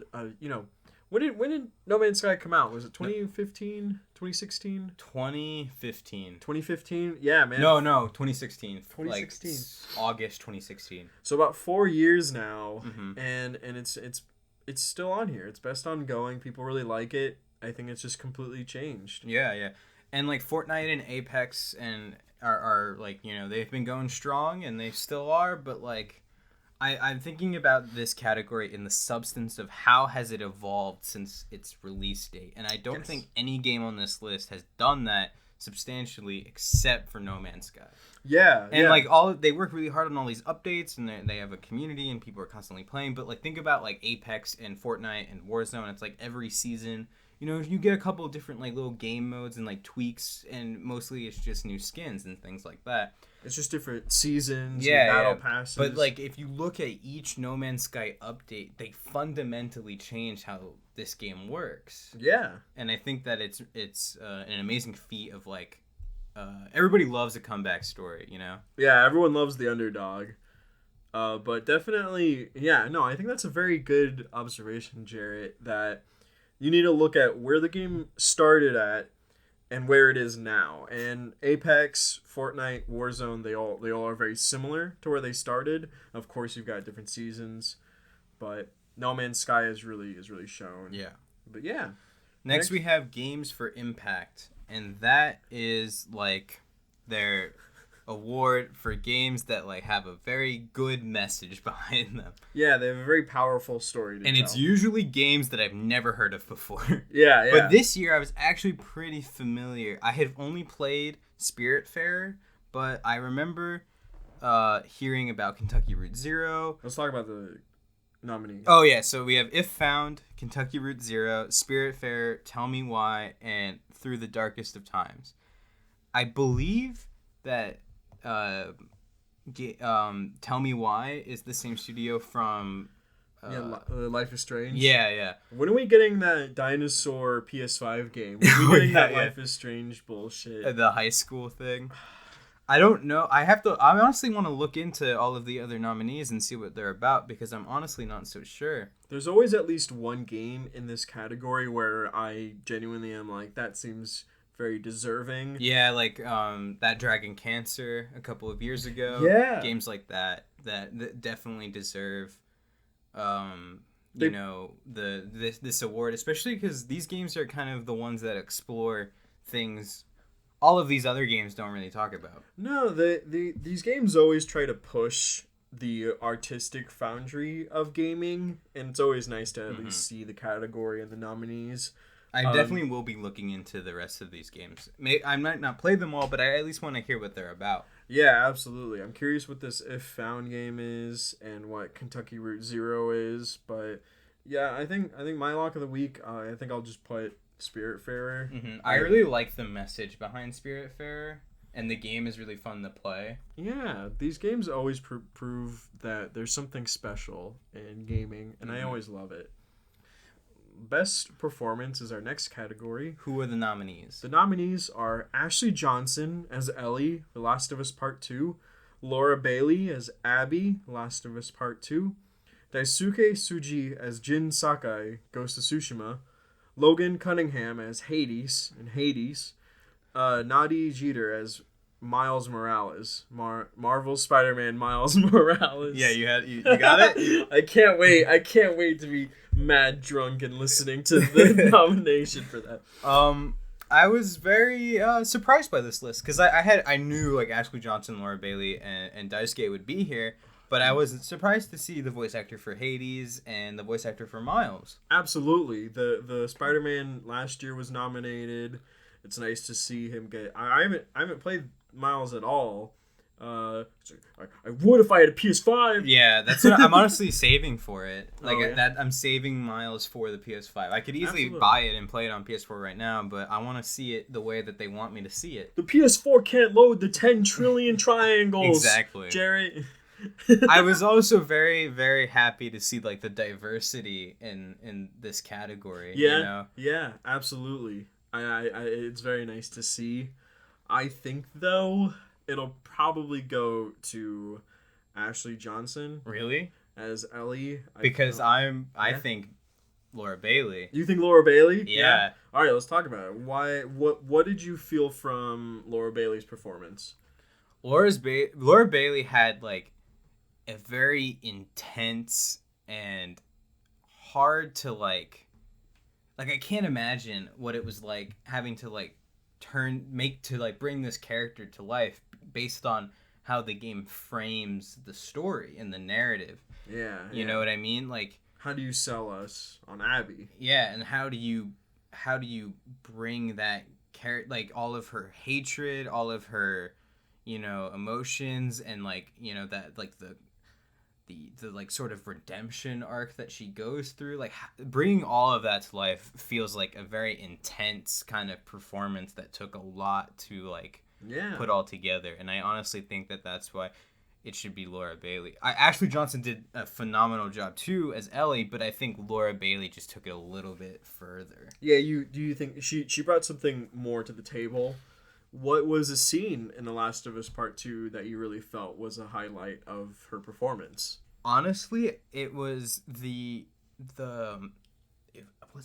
did No Man's Sky come out? Was it 2015? 2016? 2015. 2015? Yeah, man. No, 2016. 2016. Like August 2016. So about 4 years now, Mhm. and it's still on here. It's best ongoing. People really like it. I think it's just completely changed. Yeah. And like Fortnite and Apex and are like, they've been going strong and they still are, but like I'm thinking about this category in the substance of how has it evolved since its release date. And I don't think any game on this list has done that substantially except for No Man's Sky. Yeah. And like they work really hard on all these updates, and they have a community and people are constantly playing. But like think about like Apex and Fortnite and Warzone. It's like every season, you get a couple of different like little game modes and like tweaks, and mostly it's just new skins and things like that. It's just different seasons, battle passes. But like if you look at each No Man's Sky update, they fundamentally change how this game works. Yeah. And I think that it's an amazing feat of like everybody loves a comeback story, Yeah, everyone loves the underdog. But definitely, I think that's a very good observation, Jarrett, that you need to look at where the game started at and where it is now. And Apex, Fortnite, Warzone, they all are very similar to where they started. Of course, you've got different seasons, but No Man's Sky is really shown. Yeah. But yeah. Next we have Games for Impact, and that is like their award for games that like have a very good message behind them. Yeah, they have a very powerful story to and tell. It's usually games that I've never heard of before. Yeah. But this year I was actually pretty familiar. I had only played Spiritfarer, but I remember hearing about Kentucky Route Zero. Let's talk about the nominees. Oh yeah, so we have If Found, Kentucky Route Zero, Spiritfarer, Tell Me Why, and Through the Darkest of Times. I believe that Tell Me Why is the same studio from Life is Strange. Yeah. When are we getting that dinosaur PS5 game? When are we getting that Life is Strange bullshit? The high school thing. I don't know. I honestly want to look into all of the other nominees and see what they're about because I'm honestly not so sure. There's always at least one game in this category where I genuinely am like, that seems very deserving. Yeah, like that Dragon Cancer a couple of years ago. Yeah. Games like that definitely deserve this award, especially because these games are kind of the ones that explore things all of these other games don't really talk about. No, these games always try to push the artistic foundry of gaming, and it's always nice to at least see the category and the nominees. I definitely will be looking into the rest of these games. I might not play them all, but I at least want to hear what they're about. Yeah, absolutely. I'm curious what this If Found game is and what Kentucky Route Zero is, but yeah, I think my lock of the week, I think I'll just put Spiritfarer. Mm-hmm. I really like the message behind Spiritfarer, and the game is really fun to play. Yeah, these games always prove that there's something special in gaming, and I always love it. Best performance is our next category. Who are the nominees? The nominees are Ashley Johnson as Ellie, The Last of Us Part 2, Laura Bailey as Abby, The Last of Us Part 2, Daisuke Tsuji as Jin Sakai, Ghost of Tsushima, Logan Cunningham as Hades in Hades, Nadi Jeter as Miles Morales, Marvel Spider-Man Miles Morales. Yeah, you got it. I can't wait to be mad drunk and listening to the nomination for that. I was very surprised by this list because I knew like Ashley Johnson, Laura Bailey, and Daisuke would be here. But I was surprised to see the voice actor for Hades and the voice actor for Miles. Absolutely. The Spider-Man last year was nominated. It's nice to see him get... I haven't played Miles at all. I would if I had a PS5. Yeah, that's what I'm honestly saving for it. I'm saving Miles for the PS5. I could easily buy it and play it on PS4 right now, but I want to see it the way that they want me to see it. The PS4 can't load the 10 trillion triangles. Exactly. Jarrett... I was also very, very happy to see like the diversity in this category. Yeah, you know? Yeah, absolutely. I it's very nice to see. I think though it'll probably go to Ashley Johnson. Really? As Ellie. I think Laura Bailey. You think Laura Bailey? Yeah. All right, let's talk about it. What did you feel from Laura Bailey's performance? Laura Bailey had like a very intense and hard to like I can't imagine what it was like having to like bring this character to life based on how the game frames the story and the narrative. Yeah. You know what I mean? Like, how do you sell us on Abby? Yeah, and how do you bring that character, like all of her hatred, all of her, emotions, and like, that like the like sort of redemption arc that she goes through, like bringing all of that to life feels like a very intense kind of performance that took a lot to like put all together. And I honestly think that that's why it should be Laura Bailey. Ashley Johnson did a phenomenal job too as Ellie, but I think Laura Bailey just took it a little bit further. Yeah, do you think she brought something more to the table? What was a scene in The Last of Us Part 2 that you really felt was a highlight of her performance? Honestly, it was was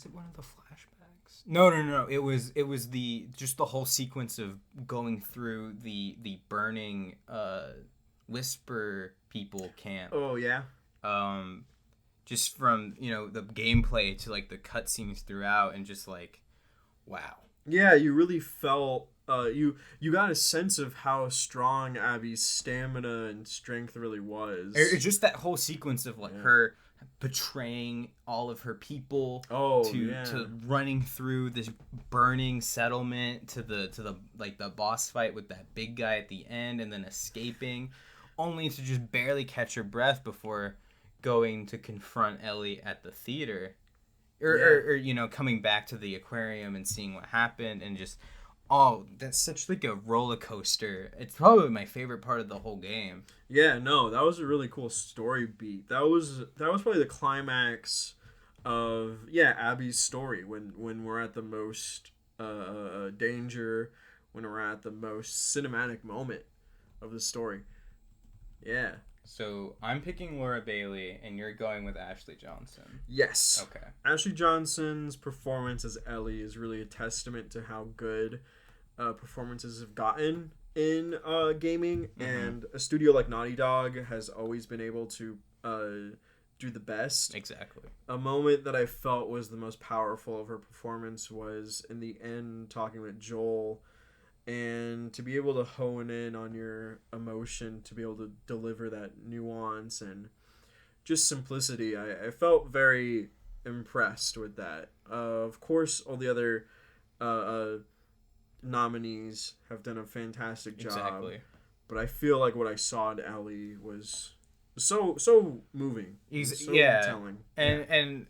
it one of the flashbacks? No. It was the whole sequence of going through the burning Whisper people camp. Oh yeah. Just from the gameplay to like the cutscenes throughout, and just like, wow. Yeah, you really felt you got a sense of how strong Abby's stamina and strength really was. It's just that whole sequence of like her betraying all of her people to running through this burning settlement to the like the boss fight with that big guy at the end, and then escaping, only to just barely catch her breath before going to confront Ellie at the theater, or you know, coming back to the aquarium and seeing what happened, and just that's such like a roller coaster. It's probably my favorite part of the whole game. Yeah, no, that was a really cool story beat. That was probably the climax of Abby's story when we're at the most danger, when we're at the most cinematic moment of the story. Yeah. So I'm picking Laura Bailey, and you're going with Ashley Johnson. Yes. Okay. Ashley Johnson's performance as Ellie is really a testament to how good performances have gotten in gaming, and a studio like Naughty Dog has always been able to do the best. Exactly. A moment that I felt was the most powerful of her performance was in the end, talking with Joel, and to be able to hone in on your emotion, to be able to deliver that nuance and just simplicity. I felt very impressed with that. Of course, all the other nominees have done a fantastic job. Exactly. But I feel like what I saw in Ellie was so moving. So telling. And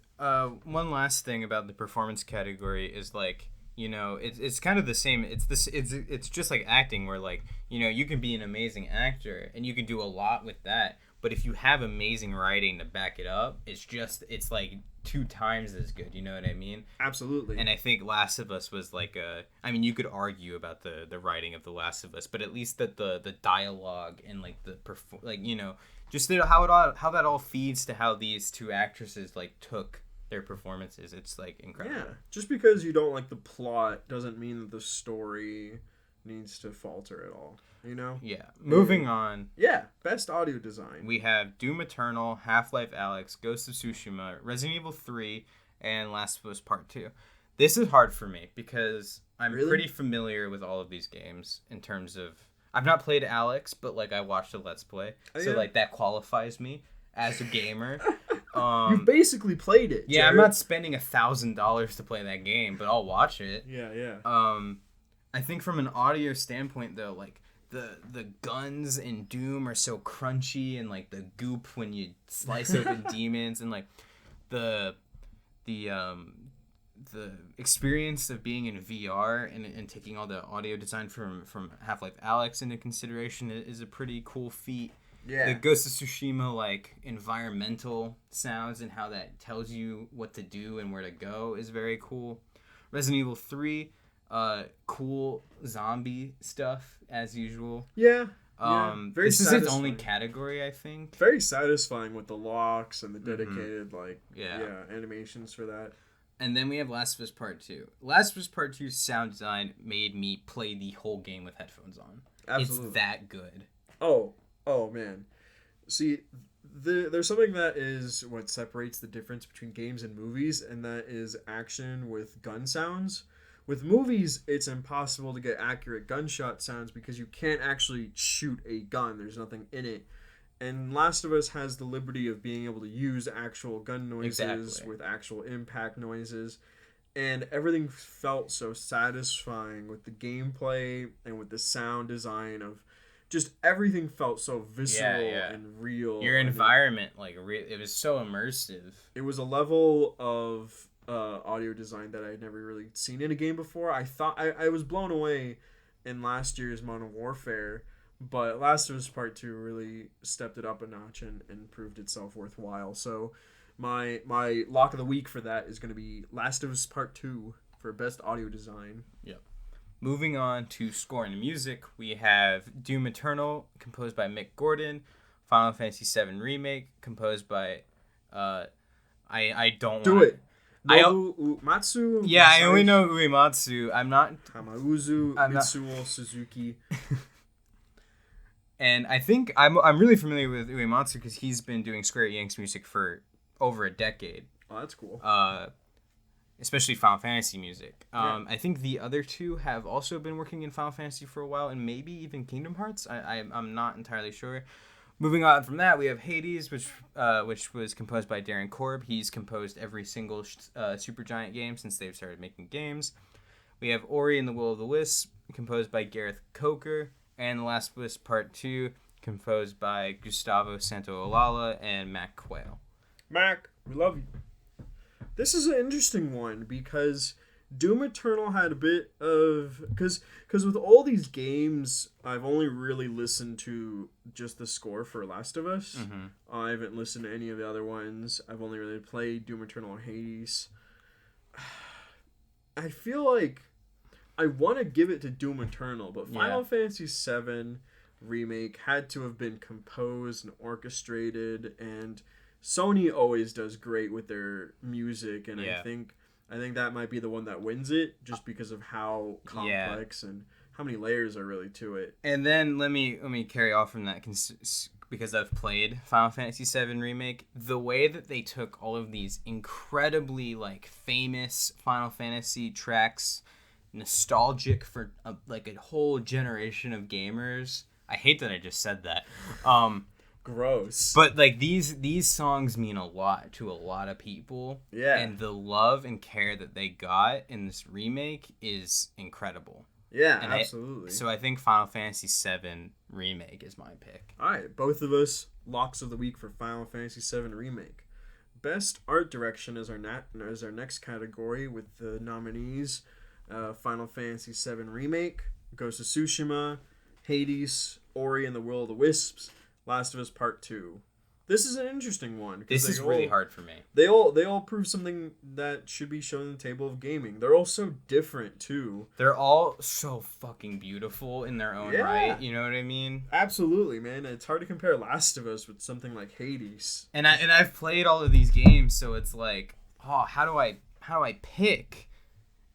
one last thing about the performance category is like, you know, it's kind of the same. It's just like acting, where like, you know, you can be an amazing actor and you can do a lot with that, but if you have amazing writing to back it up, it's like 2 times as good. You know what I mean? Absolutely. And I think Last of Us was like you could argue about the writing of The Last of Us, but at least that the dialogue and like you know, just how that all feeds to how these 2 actresses like took their performances. It's like incredible. Yeah, just because you don't like the plot doesn't mean that the story needs to falter at all, you know? Yeah. Moving on. Yeah, best audio design. We have Doom Eternal, Half-Life Alyx, Ghost of Tsushima, Resident Evil 3, and Last of Us Part 2. This is hard for me because I'm pretty familiar with all of these games in terms of, I've not played Alyx, but like I watched a Let's Play. So like that qualifies me as a gamer. You've basically played it. Yeah, Jarrett. I'm not spending $1,000 to play that game, but I'll watch it. Yeah. I think from an audio standpoint, though, like the guns in Doom are so crunchy, and like the goop when you slice open demons, and like the experience of being in VR and taking all the audio design from Half-Life Alyx into consideration is a pretty cool feat. Yeah. The Ghost of Tsushima, like, environmental sounds and how that tells you what to do and where to go is very cool. Resident Evil 3, cool zombie stuff, as usual. Yeah. This is its only category, I think. Very satisfying with the locks and the dedicated, animations for that. And then we have Last of Us Part 2. Last of Us Part 2's sound design made me play the whole game with headphones on. Absolutely. It's that good. Oh man, see, there's something that is what separates the difference between games and movies, and that is action with gun sounds. With movies, it's impossible to get accurate gunshot sounds because you can't actually shoot a gun. There's nothing in it. And Last of Us has the liberty of being able to use actual gun noises with actual impact noises. And everything felt so satisfying with the gameplay and with the sound design of just everything felt so visceral and real. Your environment, it was so immersive. It was a level of audio design that I had never really seen in a game before. I was blown away in last year's Modern Warfare, but Last of Us Part 2 really stepped it up a notch and proved itself worthwhile. So my lock of the week for that is going to be Last of Us Part 2 for best audio design. Yep. Moving on to score and music, we have Doom Eternal, composed by Mick Gordon, Final Fantasy VII Remake, composed by, I don't do wanna, it. Uematsu. Yeah, I only know Uematsu. I'm not Tamauzu Mitsuo Suzuki. And I think I'm really familiar with Uematsu because he's been doing Square Enix music for over a decade. Oh, that's cool. especially Final Fantasy music. Yeah. I think the other two have also been working in Final Fantasy for a while, and maybe even Kingdom Hearts. I'm not entirely sure. Moving on from that, we have Hades, which was composed by Darren Korb. He's composed every single Supergiant game since they've started making games. We have Ori and the Will of the Wisps, composed by Gareth Coker, and The Last of Us Part 2, composed by Gustavo Santaolalla and Mac Quayle. Mac, we love you. This is an interesting one because Doom Eternal had a bit of... Because with all these games, I've only really listened to just the score for Last of Us. Mm-hmm. I haven't listened to any of the other ones. I've only really played Doom Eternal and Hades. I feel like I want to give it to Doom Eternal, but Final Fantasy VII Remake had to have been composed and orchestrated, and Sony always does great with their music, and I think that might be the one that wins it, just because of how complex and how many layers are really to it. And then let me carry off from that because I've played Final Fantasy VII Remake. The way that they took all of these incredibly like famous Final Fantasy tracks, nostalgic for a whole generation of gamers. I hate that I just said that. Gross. But like these songs mean a lot to a lot of people. Yeah. And the love and care that they got in this remake is incredible. Yeah, and absolutely. So I think Final Fantasy VII Remake is my pick. All right, both of us locks of the week for Final Fantasy VII Remake. Best art direction is our next category with the nominees: Final Fantasy VII Remake, Ghost of Tsushima, Hades, Ori and the Will of the Wisps, Last of Us Part 2. This is an interesting one. This is really hard for me. They all prove something that should be shown on the table of gaming. They're all so different too. They're all so fucking beautiful in their own right. You know what I mean? Absolutely, man. It's hard to compare Last of Us with something like Hades. And I've played all of these games, so it's like, oh, how do I pick?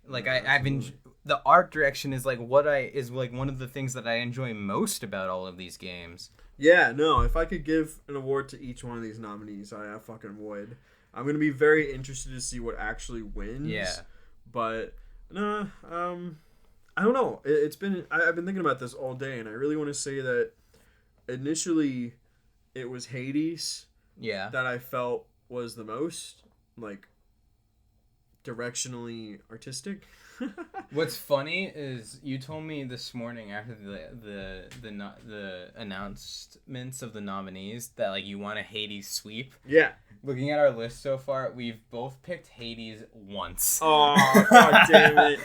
Like I've been the art direction is like one of the things that I enjoy most about all of these games. Yeah, no, if I could give an award to each one of these nominees, I fucking would. I'm going to be very interested to see what actually wins. Yeah. But, I don't know. I've been thinking about this all day, and I really want to say that initially it was Hades that I felt was the most, like, directionally artistic. What's funny is you told me this morning after the announcements of the nominees that like you want a Hades sweep. Yeah. Looking at our list so far, we've both picked Hades once. Oh, god damn it.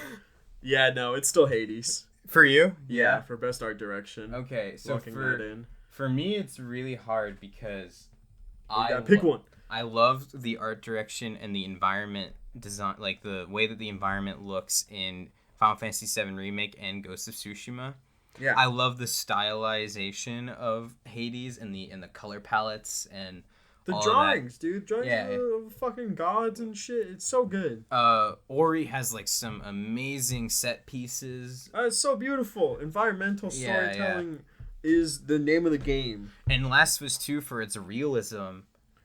Yeah, no, it's still Hades. For you? Yeah, for best art direction. Okay, so that for me it's really hard because pick one. I loved the art direction and the environment design, like the way that the environment looks in Final Fantasy VII Remake and Ghost of Tsushima. Yeah, I love the stylization of Hades and the color palettes and the drawings, dude. Drawings of fucking gods and shit. It's so good. Ori has like some amazing set pieces. It's so beautiful. Environmental storytelling is the name of the game. And Last of Us 2 for its realism.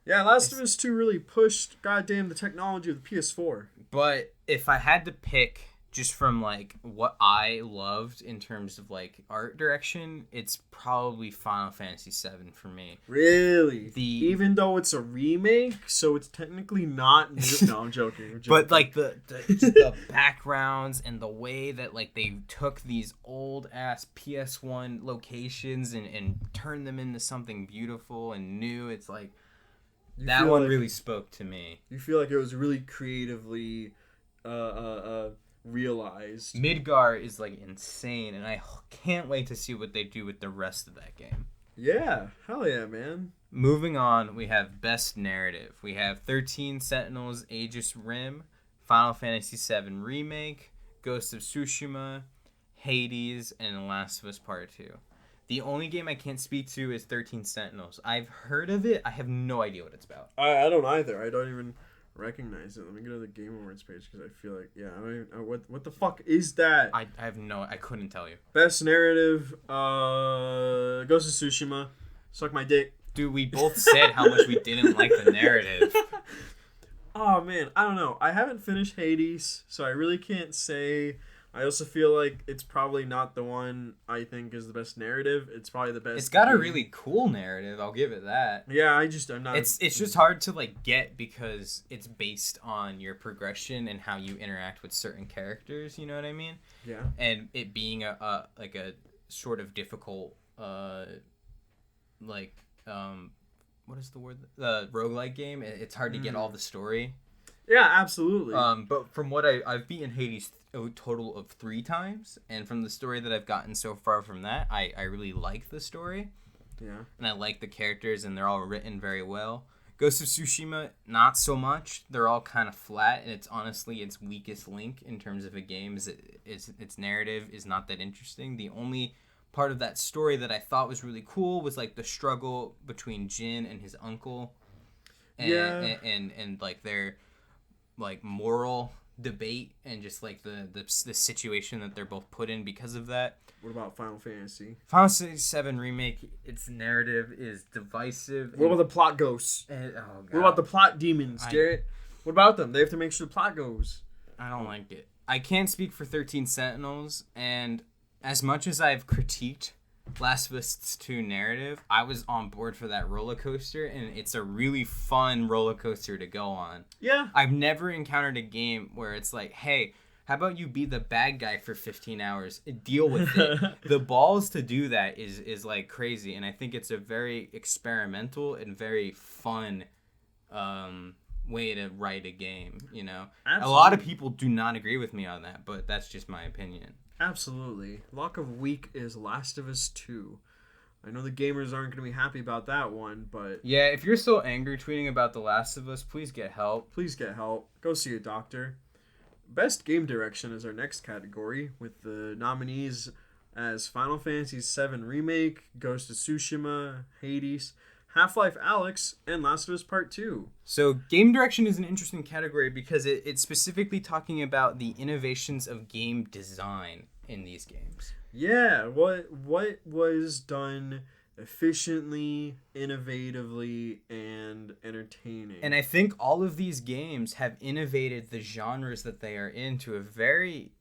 Yeah, Last of Us 2 really pushed, goddamn, the technology of the PS4. But if I had to pick just from, like, what I loved in terms of, like, art direction, it's probably Final Fantasy VII for me. Really? Even though it's a remake, so it's technically not new. No, I'm joking. But, like, the backgrounds and the way that, like, they took these old-ass PS1 locations and turned them into something beautiful and new, it's like... That one really spoke to me. You feel like it was really creatively realized. Midgar is like insane, and I can't wait to see what they do with the rest of that game. Yeah, hell yeah, man. Moving on, we have Best Narrative. We have 13 Sentinels, Aegis Rim, Final Fantasy VII Remake, Ghost of Tsushima, Hades, and Last of Us Part 2. The only game I can't speak to is 13 Sentinels. I've heard of it. I have no idea what it's about. I don't either. I don't even recognize it. Let me go to the Game Awards page because I feel like, I don't even, what the fuck is that? I couldn't tell you. Best Narrative, Ghost of Tsushima, Suck My Dick. Dude, we both said how much we didn't like the narrative. Oh man, I don't know. I haven't finished Hades, so I really can't say. I also feel like it's probably not the one I think is the best narrative. It's probably the It's best got a game. really cool narrative. I'll give it that. Yeah, I'm not. It's just hard to like get because it's based on your progression and how you interact with certain characters. You know what I mean? Yeah. And it being a like a sort of difficult like what is the word, roguelike game. It's hard to get all the story. Yeah, absolutely. But from what I've beaten Hades a total of 3 times, and from the story that I've gotten so far from that, I really like the story. Yeah. And I like the characters, and they're all written very well. Ghost of Tsushima, not so much. They're all kind of flat, and it's honestly its weakest link in terms of a game. Is its narrative is not that interesting. The only part of that story that I thought was really cool was like the struggle between Jin and his uncle, and Yeah. and like their like moral debate and just like the situation that they're both put in because of that. What about Final Fantasy? Final Fantasy VII Remake, its narrative is divisive. What about the plot ghosts? Oh god. What about the plot demons, Jarrett? What about them? They have to make sure the plot goes. I don't like it. I can't speak for 13 Sentinels, and as much as I've critiqued Last of Us 2 narrative, I was on board for that roller coaster, and it's a really fun roller coaster to go on. Yeah. I've never encountered a game where it's like, hey, how about you be the bad guy for 15 hours? Deal with it. The balls to do that is like crazy, and I think it's a very experimental and very fun way to write a game, you know? Absolutely. A lot of people do not agree with me on that, but that's just my opinion. Absolutely. Lock of Week is Last of Us 2. I know the gamers aren't going to be happy about that one, but Yeah, if you're still angry tweeting about The Last of Us, please get help. please get help. Go see a doctor. Best Game Direction is our next category, with the nominees as Final Fantasy VII Remake, Ghost of Tsushima, Hades, Half-Life Alyx, and Last of Us Part 2. So game direction is an interesting category because it's specifically talking about the innovations of game design in these games. Yeah, what was done efficiently, innovatively, and entertaining. And I think all of these games have innovated the genres that they are in to a very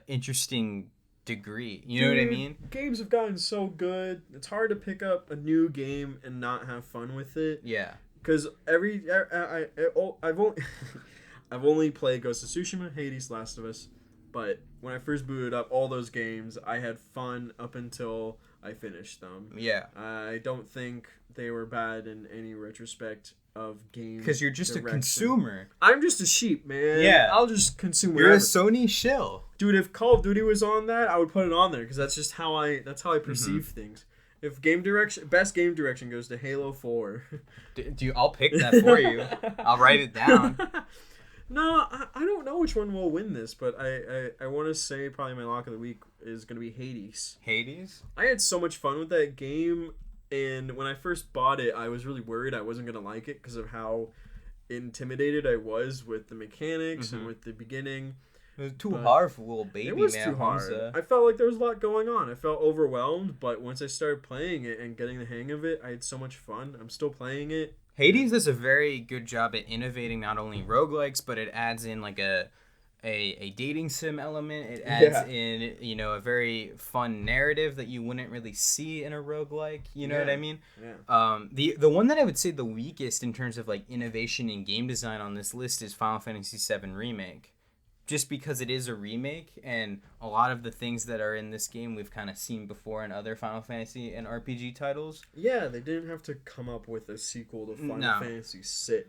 interesting degree. You know what I mean? Games have gotten so good. It's hard to pick up a new game and not have fun with it. Yeah. Because I've only I've only played Ghost of Tsushima, Hades, Last of Us, but when I first booted up all those games, I had fun up until I finished them. Yeah. I don't think they were bad in any retrospect of game. Because you're just direction. a consumer. I'm just a sheep, man. Yeah. I'll just consume You're whatever. a Sony shill. Dude, if Call of Duty was on that, I would put it on there because that's just how I perceive things. If best game direction goes to Halo 4. I'll pick that for you. I'll write it down. No, I don't know which one will win this, but I want to say probably my lock of the week is going to be Hades. Hades? I had so much fun with that game, and when I first bought it, I was really worried I wasn't going to like it because of how intimidated I was with the mechanics and with the beginning. It was too hard for little baby, It was man. too hard. Humza. I felt like there was a lot going on. I felt overwhelmed, but once I started playing it and getting the hang of it, I had so much fun. I'm still playing it. Hades does a very good job at innovating not only roguelikes, but it adds in like a dating sim element. It adds in, you know, a very fun narrative that you wouldn't really see in a roguelike. You know what I mean? Yeah. The one that I would say the weakest in terms of like innovation in game design on this list is Final Fantasy VII Remake. Just because it is a remake, and a lot of the things that are in this game we've kind of seen before in other Final Fantasy and RPG titles. Yeah, they didn't have to come up with a sequel to Final Fantasy VI.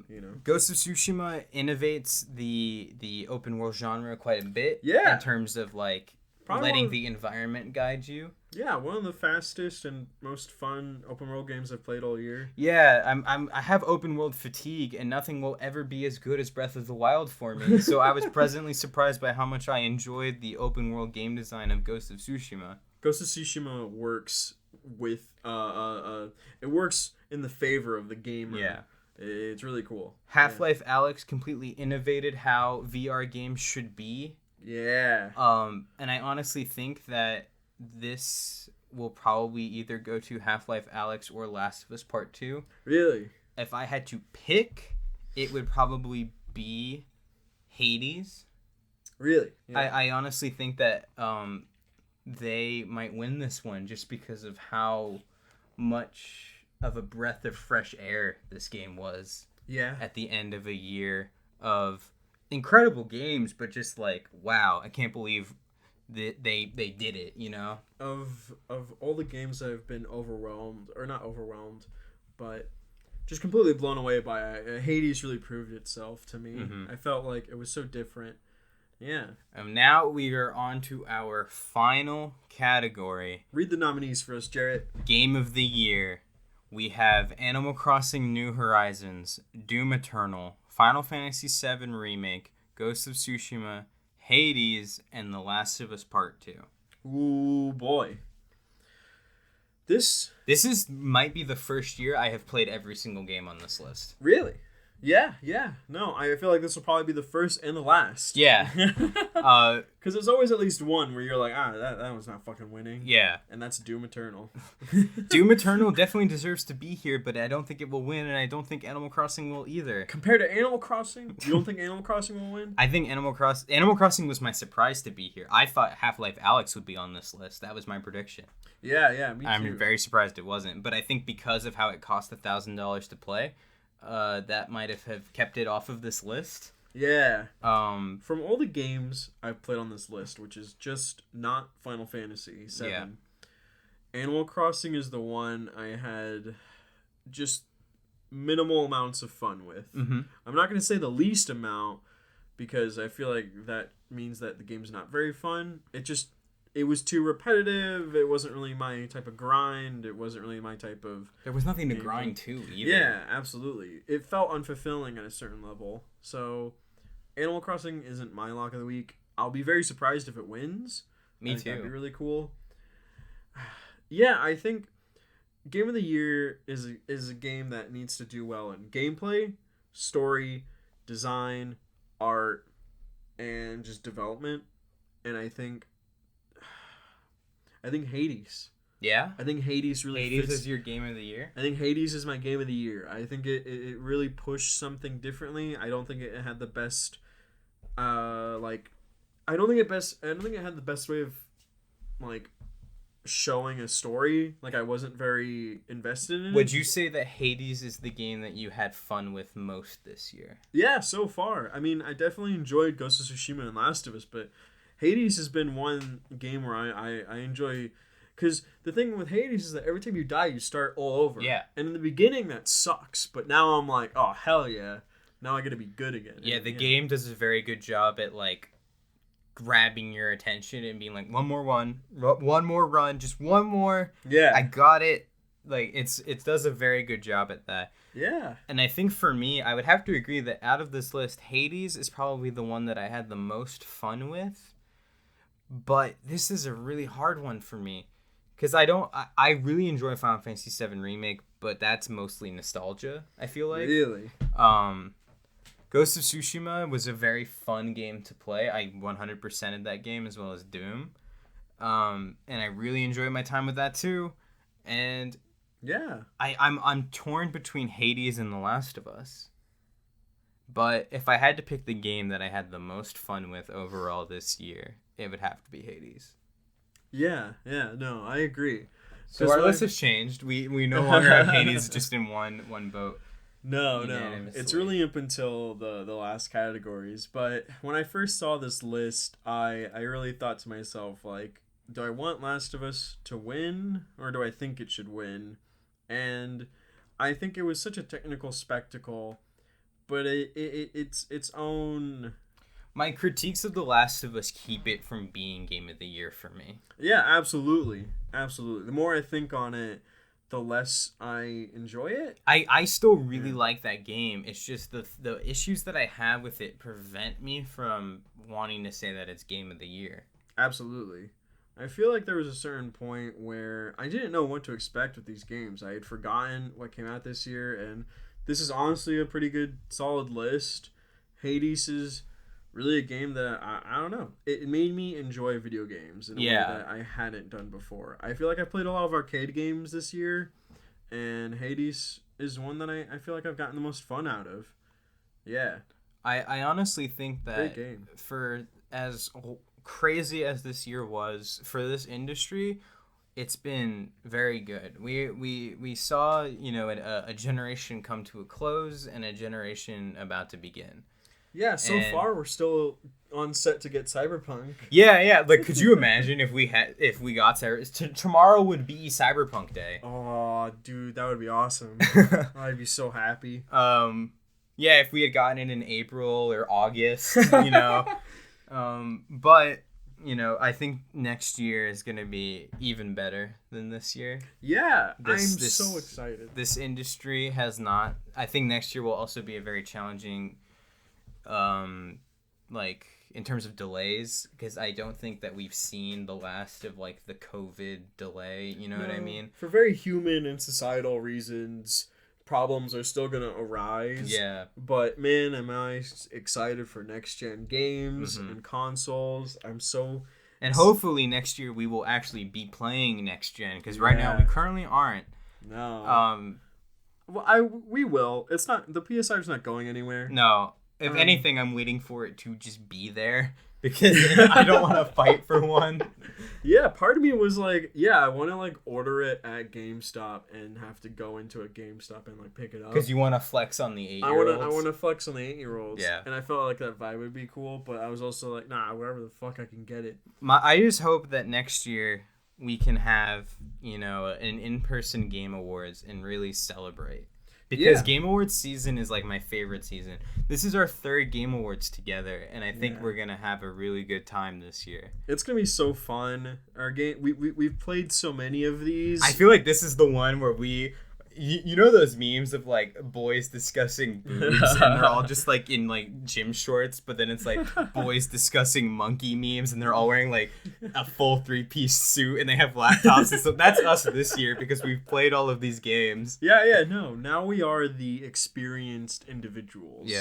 You know, Ghost of Tsushima innovates the open world genre quite a bit. Yeah. In terms of like Probably letting the environment guide you. Yeah, one of the fastest and most fun open world games I've played all year. Yeah, I have open world fatigue, and nothing will ever be as good as Breath of the Wild for me. So I was pleasantly surprised by how much I enjoyed the open world game design of Ghost of Tsushima. Ghost of Tsushima works with it works in the favor of the gamer. Yeah. It's really cool. Half-Life Alyx completely innovated how VR games should be. Yeah. And I honestly think that this will probably either go to Half-Life Alyx or Last of Us Part 2. Really? If I had to pick, it would probably be Hades. Really? Yeah. I honestly think that they might win this one just because of how much of a breath of fresh air this game was. Yeah. At the end of a year of incredible games, but just like, wow, I can't believe that they did it, you know? Of all the games that have been overwhelmed, or not overwhelmed, but just completely blown away by Hades really proved itself to me. I felt like it was so different. Yeah. And now we are on to our final category. Read the nominees for us, Jarrett. Game of the Year. We have Animal Crossing New Horizons, Doom Eternal, Final Fantasy VII Remake, Ghost of Tsushima, Hades, and The Last of Us Part 2. Ooh, boy. This might be the first year I have played every single game on this list. Really? Yeah. No, I feel like this will probably be the first and the last. Yeah. Because there's always at least one where you're like, that one's not fucking winning. Yeah. And that's Doom Eternal. Doom Eternal definitely deserves to be here, but I don't think it will win, and I don't think Animal Crossing will either. Compared to Animal Crossing? You don't think Animal Crossing will win? I think Animal Crossing was my surprise to be here. I thought Half-Life Alyx would be on this list. That was my prediction. Yeah, me too. I'm very surprised it wasn't, but I think because of how it cost $1,000 to play, that might have kept it off of this list. Yeah. From all the games I've played on this list, which is just not Final Fantasy VII, Animal Crossing is the one I had just minimal amounts of fun with. I'm not going to say the least amount, because I feel like that means that the game's not very fun. It was too repetitive. It wasn't really my type of grind. It wasn't really my type of... There was nothing to grind to either. Yeah, absolutely. It felt unfulfilling at a certain level. So, Animal Crossing isn't my lock of the week. I'll be very surprised if it wins. Me too. That'd be really cool. Yeah, I think Game of the Year is a game that needs to do well in gameplay, story, design, art, and just development. And I think Hades. Yeah? I think Hades really Hades fits. is your Game of the Year? I think Hades is my Game of the Year. I think it really pushed something differently. I don't think it had the best I don't think it had the best way of like showing a story. Like, I wasn't very invested in it. Would you say that Hades is the game that you had fun with most this year? Yeah, so far. I mean, I definitely enjoyed Ghost of Tsushima and Last of Us, but Hades has been one game where I enjoy, because the thing with Hades is that every time you die, you start all over. Yeah. And in the beginning, that sucks, but now I'm like, oh, hell yeah. Now I get to be good again. Yeah, the game does a very good job at, like, grabbing your attention and being like, one more run, just one more. Yeah. I got it. Like, it does a very good job at that. Yeah. And I think for me, I would have to agree that out of this list, Hades is probably the one that I had the most fun with. But this is a really hard one for me, because I really enjoy Final Fantasy VII Remake, but that's mostly nostalgia, I feel like. Really? Ghost of Tsushima was a very fun game to play. I 100%ed that game, as well as Doom. And I really enjoyed my time with that too. And yeah, I'm torn between Hades and The Last of Us. But if I had to pick the game that I had the most fun with overall this year, it would have to be Hades. Yeah, no, I agree. So our list has changed. We no longer have Hades just in one boat. No. It's really up until the last categories. But when I first saw this list, I really thought to myself, like, do I want Last of Us to win, or do I think it should win? And I think it was such a technical spectacle, but it's its own... My critiques of The Last of Us keep it from being Game of the Year for me. Yeah, absolutely. The more I think on it, the less I enjoy it. I still really like that game. It's just the issues that I have with it prevent me from wanting to say that it's Game of the Year. Absolutely. I feel like there was a certain point where I didn't know what to expect with these games. I had forgotten what came out this year, and this is honestly a pretty good, solid list. Hades is really a game that I don't know. It made me enjoy video games in a way that I hadn't done before. I feel like I played a lot of arcade games this year, and Hades is one that I feel like I've gotten the most fun out of. Yeah. I honestly think that Great game. for as crazy as this year was for this industry, it's been very good. We saw, a generation come to a close and a generation about to begin. Yeah, so And far we're still on set to get Cyberpunk. yeah. Like, could you imagine if we got tomorrow would be Cyberpunk Day? Oh, dude, that would be awesome. I'd be so happy. Yeah, if we had gotten it in April or August, but I think next year is gonna be even better than this year. Yeah, I'm so excited. This industry has not. I think next year will also be a very challenging, like in terms of delays, because I don't think that we've seen the last of like the COVID delay. You know what I mean? For very human and societal reasons, problems are still gonna arise. Yeah. But man, am I excited for next gen games and consoles. I'm so. And hopefully next year we will actually be playing next gen, because right now we currently aren't. No. Well, we will. It's not, the PS5's not going anywhere. No. If anything, I'm waiting for it to just be there, because I don't want to fight for one. Yeah, part of me was like, yeah, I want to like order it at GameStop and have to go into a GameStop and like pick it up. Because you want to flex on the 8-year-olds. I want to flex on the 8-year-olds. Yeah. And I felt like that vibe would be cool, but I was also like, nah, wherever the fuck I can get it. I just hope that next year we can have, an in-person Game Awards and really celebrate. Because Game Awards season is like my favorite season. This is our 3rd Game Awards together, and I think we're gonna have a really good time this year. It's gonna be so fun. Our game, we've played so many of these. I feel like this is the one where you know those memes of like boys discussing boobs and they're all just like in like gym shorts, but then it's like boys discussing monkey memes and they're all wearing like a full 3-piece suit and they have laptops. And so that's us this year, because we've played all of these games. No. Now we are the experienced individuals.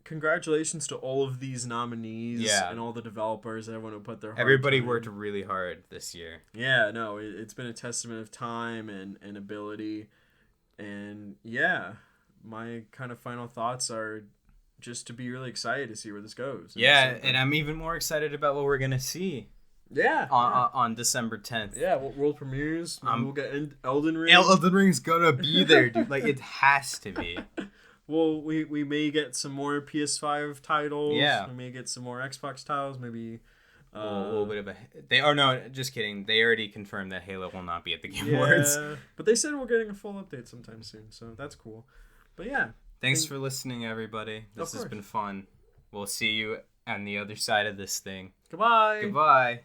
Congratulations to all of these nominees and all the developers. Everyone who put their heart. Everybody worked really hard this year. It's been a testament of time and ability. And my kind of final thoughts are just to be really excited to see where this goes. And I'm even more excited about what we're gonna see. On December 10th. World premieres. We'll get Elden Ring. Elden Ring's gonna be there, dude. Like, it has to be. Well, we may get some more PS5 titles. Yeah. We may get some more Xbox titles. Maybe a little bit of a... just kidding. They already confirmed that Halo will not be at the Game Awards. But they said we're getting a full update sometime soon, so that's cool. But yeah. Thanks for listening, everybody. This has been fun. We'll see you on the other side of this thing. Goodbye. Goodbye.